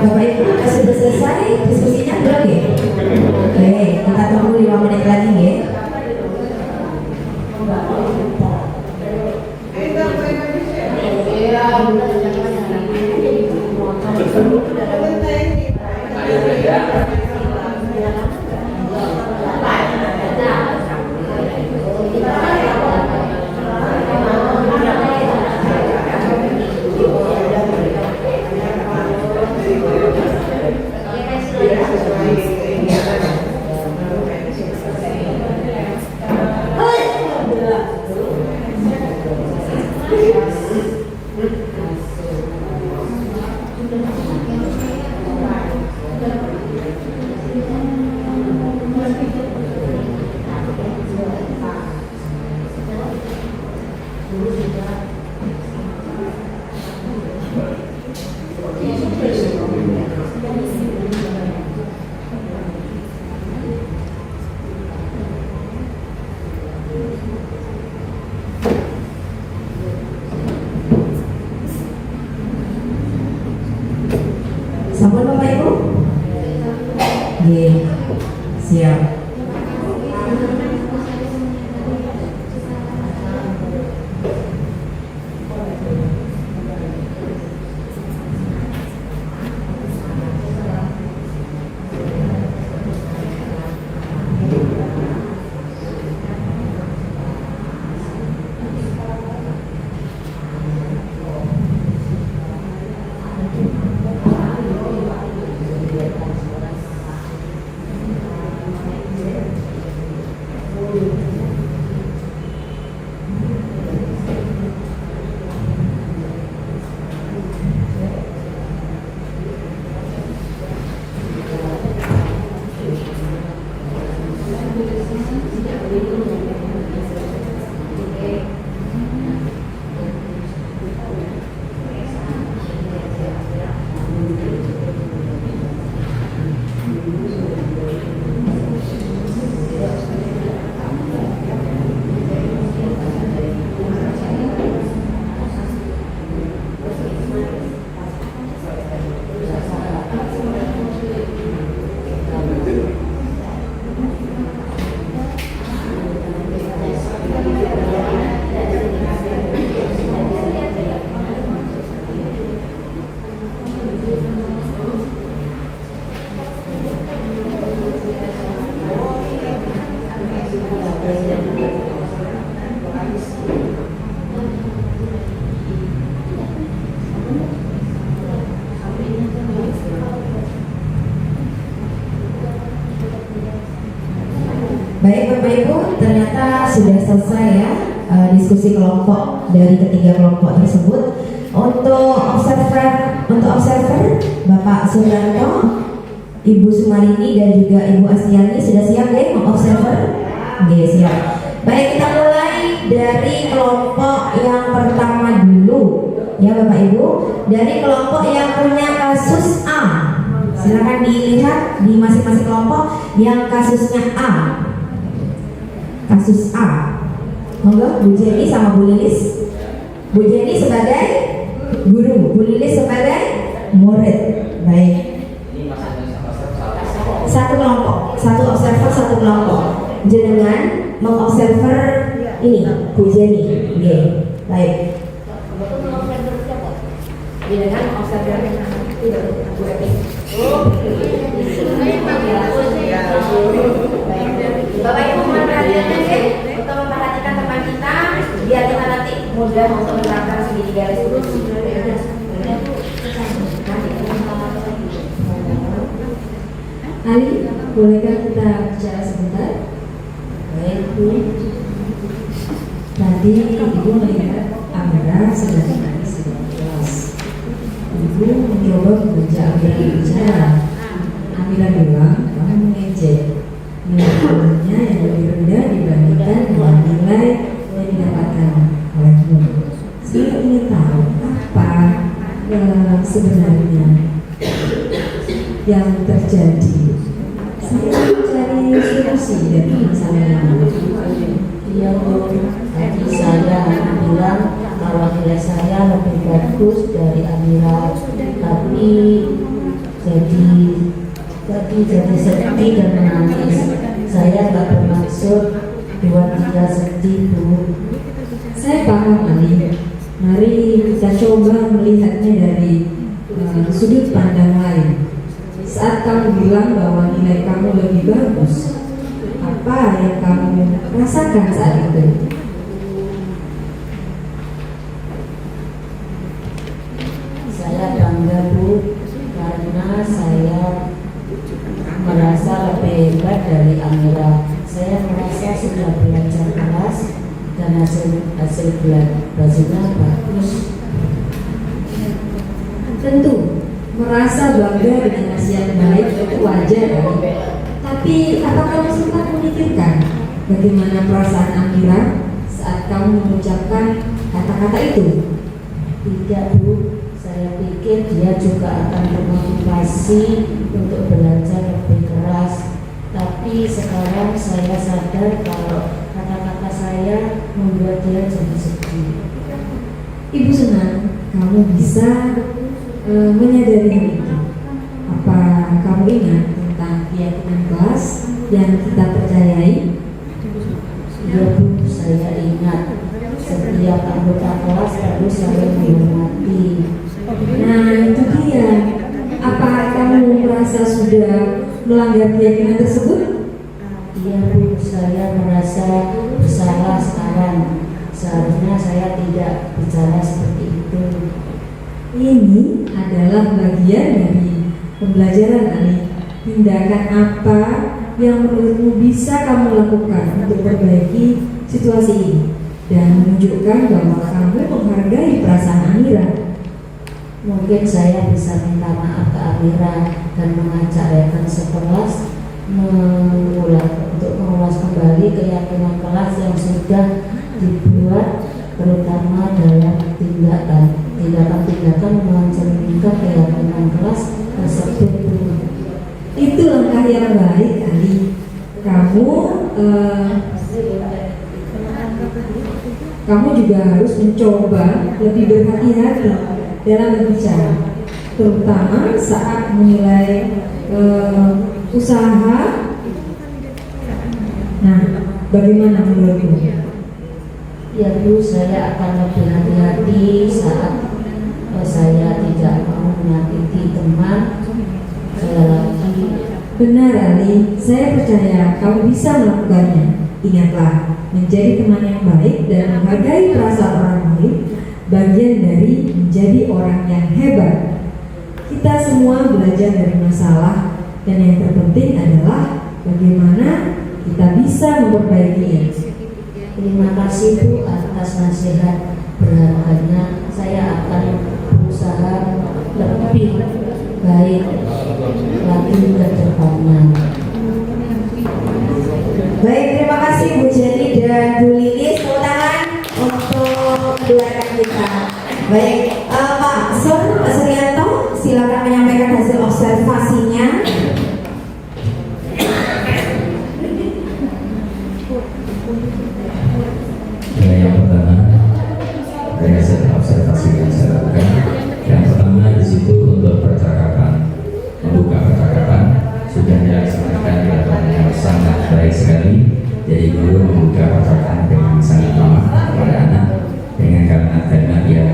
Bapak Ibu, sudah selesai diskusinya belum ya? Oke, kita tunggu 5 menit lagi ya. Sampun Bapak Ibu? Nggih. Siap. Baik Bapak Ibu, ternyata sudah selesai ya diskusi kelompok dari ketiga kelompok tersebut. Untuk observer Bapak Suryanto, Ibu Sumarini dan juga Ibu Astiani sudah siap ya mengobserver? Oke, siap. Baik, kita mulai dari kelompok yang pertama dulu ya Bapak Ibu. Dari kelompok yang punya kasus A, silakan dilihat di masing-masing kelompok yang kasusnya A. Kasus A, monggo Bu Jenny sama Bu Lilis. Bu Jenny sebagai guru, Bu Lilis sebagai murid. Baik. Satu kelompok, satu observer, satu kelompok. Jenengan mengobserver ini Bu Jenny. Oke, baik. Jenengan mengobserver Bu Eti. Bapak Ibu memperhatikan ya, untuk memperhatikan teman kita biar kita nanti mudah untuk menerapkan segitiga garis lurus. Ali, bolehkah kita bicara sebentar? Baik Bu. Tadi Ibu melihat Amira sedang menangis di kelas. Ibu mencoba membaca Amira bicara. Amira bilang, kamu mengejek. Nilainya yang lebih rendah dibandingkan dengan nilai yang didapatkan olehmu. Saya ingin tahu apa sebenarnya yang terjadi. Saya mencari solusi dari masalah ini. Iya Bu, tadi saya bilang kalau nilai saya lebih bagus dari Amira, tapi jadi sedih dan menangis. Saya nggak bermaksud buat dia sedih Bu. Saya paham Ali. Mari kita coba melihatnya dari sudut pandang lain. Saat kamu bilang bahwa nilai kamu lebih bagus, apa yang kamu rasakan saat itu? Saya bangga Bu, karena saya merasa lebih hebat dari Amira. Saya merasa sudah belajar keras dan hasil belajarnya bagus. Tentu merasa bangga dengan hasil yang baik itu wajar Ali. Tapi apakah kamu sempat memikirkan bagaimana perasaan Amira saat kamu mengucapkan kata-kata itu? Tidak Bu, saya pikir mungkin dia juga akan termotivasi untuk belajar lebih keras. Tapi sekarang saya sadar kalau kata-kata saya membuat dia jadi sedih. Ibu senang kamu bisa menyadari hal itu. Apa kamu ingat tentang keyakinan kelas yang kita percayai? Ya Bu, saya ingat setiap anggota kelas harus saling menghormati. Nah itu dia. Apa kamu merasa sudah melanggar keyakinan tersebut? Iya Bu, saya merasa bersalah sekarang. Seharusnya saya tidak bicara seperti itu. Ini adalah bagian dari pembelajaran Ali. Tindakan apa yang menurutmu bisa kamu lakukan untuk memperbaiki situasi ini dan menunjukkan bahwa kamu menghargai perasaan Amira? Mungkin saya bisa minta maaf ke Amira dan mengajak rekan sekelas untuk mengulas kembali keyakinan kelas yang sudah dibuat, terutama dalam tindakan mencerminkan keyakinan kelas tersebut. Itu langkah yang baik Ali. Kamu juga harus mencoba lebih berhati-hati dalam berbicara, terutama saat menilai usaha. Nah, bagaimana menurutmu? Ya Bu, saya akan lebih hati-hati saat saya tidak mau menyakiti teman saya lagi. Benar Ali, saya percaya kamu bisa melakukannya. Ingatlah, menjadi teman yang baik dan menghargai perasaan orang lain bagian dari menjadi orang yang hebat. Kita semua belajar dari masalah, dan yang terpenting adalah bagaimana kita bisa memperbaikinya. Terima kasih Bu atas nasihat berharganya. Saya akan berusaha lebih baik lagi ke depannya. Baik, terima kasih Bu Jenny dan Bu Lilis. Tepuk tangan untuk kedua rekan kita. Baik, Pak Suryanto, silakan menyampaikan hasil observasinya. Yang pertama, dari hasil observasi yang saya lakukan, yang pertama di situ untuk percakapan, membuka percakapan sudah dilaksanakan dengan sangat baik sekali. Jadi guru membuka percakapan dengan sangat ramah kepada anak dengan kalimat-kalimat yang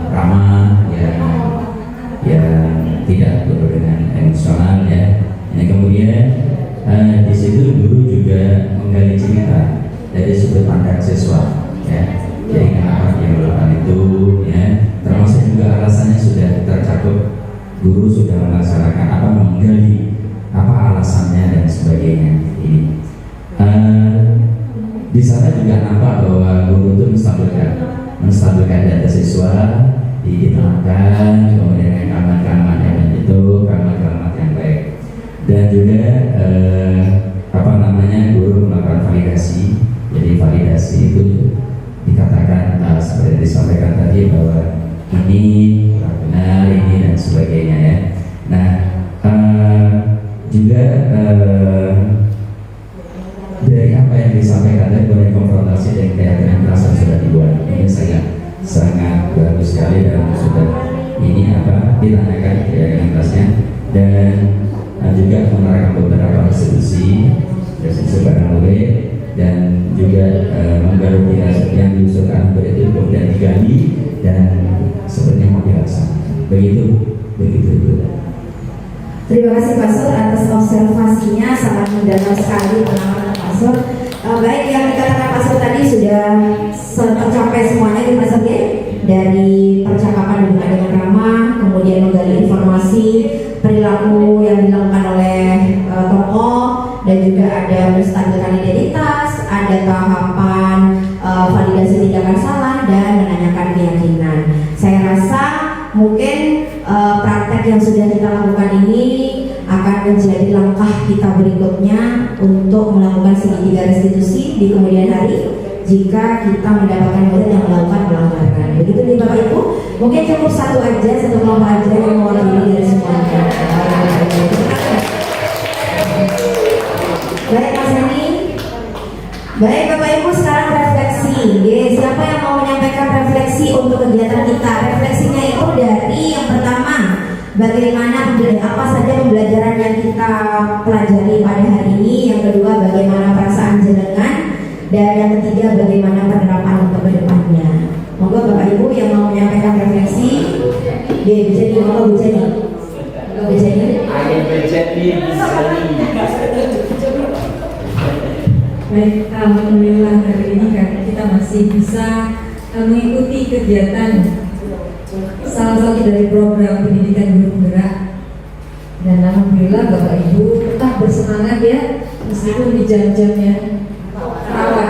ramah, yang tidak penuh dengan emosional ya. Nah, kemudian di situ guru juga menggali cerita dari sudut pandang siswa. Ya, jadi kenapa dia melakukan itu ya, termasuk juga alasannya sudah tercakup. Guru sudah melaksanakan menggali apa alasannya dan sebagainya ini. Di sana juga nampak bahwa guru itu menstabilkan data siswa, ditenangkan, kemudian kalimat-kalimat yang itu kalimat-kalimat yang baik, dan juga guru melakukan validasi. Jadi validasi itu dikatakan seperti yang disampaikan tadi bahwa ini benar, ini dan sebagainya ya. Nah, juga dari apa yang disampaikan tadi mengenai konfrontasi dan keyakinan kelas yang sudah dibuat ini sangat bagus sekali dan sudah ditanyakan keyakinan kelasnya, dan juga menerangkan beberapa institusi barang dan juga menggaruk yang diusulkan itu kemudian digali dan sepertinya mau dilaksanakan. Begitu. Terima kasih Pak Sur atas observasinya, sangat mendalam sekali pengalaman Pak Sur. Baik, yang dikatakan Pak Sur tadi sudah tercapai semuanya di Mas Oke, dari percakapan dengan ramah, kemudian menggali informasi, perilaku yang dilakukan oleh tokoh, dan juga ada menstabilkan identitas, ada tahapan validasi tindakan salah, dan menanyakan keyakinan. Saya rasa mungkin praktek yang sudah kita lakukan ini akan menjadi langkah kita berikutnya untuk melakukan segitiga restitusi di kemudian hari. jika kita mendapatkan murid yang melakukan pelanggaran. Begitu nih Bapak Ibu, mungkin cukup satu kelompok aja yang mewakili dari semuanya. Baik Mas Hani. Baik Bapak Ibu, sekarang refleksi. Siapa yang mau menyampaikan refleksi untuk kegiatan kita? Refleksinya itu dari yang pertama, bagaimana apa saja pembelajaran yang kita pelajari pada hari ini. Yang kedua, bagaimana perasaan jenengan. Dan yang ketiga, bagaimana penerapan untuk kedepannya. Monggo Bapak Ibu yang mau menyampaikan refleksi. Bisa di monggo bisa di. Baik, alhamdulillah hari ini kan kita masih bisa mengikuti kegiatan salah satu dari program pendidikan guru penggerak. Dan alhamdulillah Bapak Ibu tetap bersemangat ya meskipun di jam-jamnya rawan.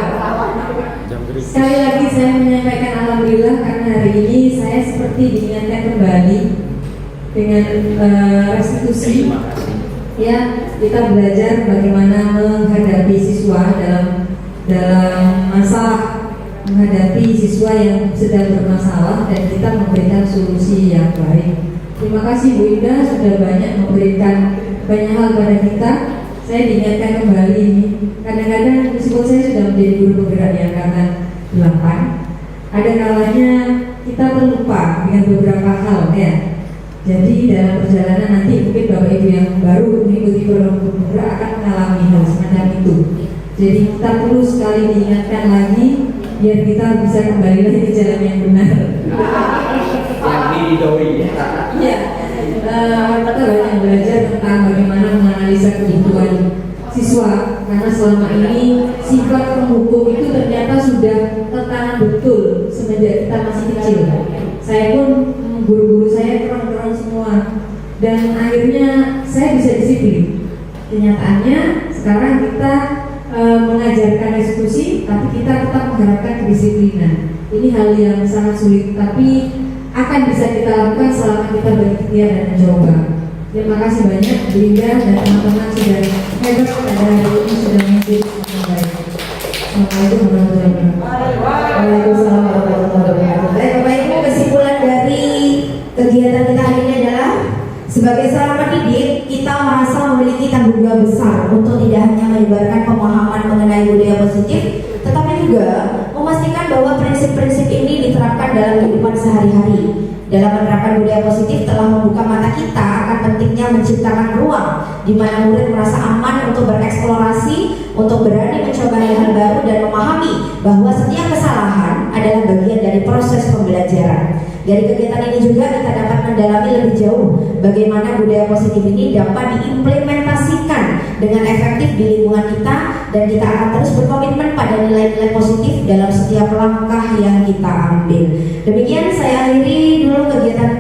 Sekali lagi saya menyampaikan alhamdulillah karena hari ini saya seperti diingatkan kembali dengan restitusi. Ya, kita belajar bagaimana menghadapi siswa dalam masalah, menghadapi siswa yang sedang bermasalah dan kita memberikan solusi yang baik. Terima kasih Bu Indah sudah banyak memberikan banyak hal pada kita. Saya diingatkan kembali ini. Kadang-kadang meskipun saya sudah menjadi guru penggerak di angkatan 8, ada kalanya kita terlupa dengan beberapa hal ya. Jadi dalam perjalanan nanti mungkin Bapak Ibu yang baru mengikuti program penggerak akan mengalami hal semacam itu. Jadi kita perlu sekali diingatkan lagi biar kita bisa kembali lagi ke jalan yang benar. Iya, kita banyak belajar tentang bagaimana menganalisa kebutuhan siswa karena selama ini sifat penghukum itu ternyata sudah tertanam betul semenjak kita masih kecil. Saya pun guru-guru saya keren-keren semua dan akhirnya saya bisa disiplin. Kenyataannya sekarang kita mengajarkan eksekusi tapi kita tetap mengharapkan kedisiplinan. Ini hal yang sangat sulit tapi akan bisa kita lakukan selama kita berikhtiar dan mencoba. Terima kasih banyak Bu Indah dan teman-teman sudah hebat pada hari ini sudah menjadi dengan baik. Assalamualaikum warahmatullahi wabarakatuh. Waalaikumsalam warahmatullahi wabarakatuh. Baik Bapak Ibu, kesimpulan dari kegiatan kita hari ini adalah sebagai seorang pendidik kita merasa memiliki tanggung jawab besar untuk tidak hanya menyebarkan pemahaman mengenai budaya positif, tetapi juga memastikan bahwa prinsip-prinsip ini diterapkan dalam kehidupan sehari-hari. Dalam menerapkan budaya positif telah membuka mata kita akan pentingnya menciptakan ruang di mana murid merasa aman untuk bereksplorasi, untuk berani mencoba hal-hal baru dan memahami bahwa setiap kesalahan adalah bagian dari proses pembelajaran. Dari kegiatan ini juga kita dapat mendalami lebih jauh bagaimana budaya positif ini dapat diimplementasikan dengan efektif di lingkungan kita dan kita akan terus berkomitmen pada nilai-nilai positif dalam setiap langkah yang kita ambil. Demikian saya akhiri dulu kegiatan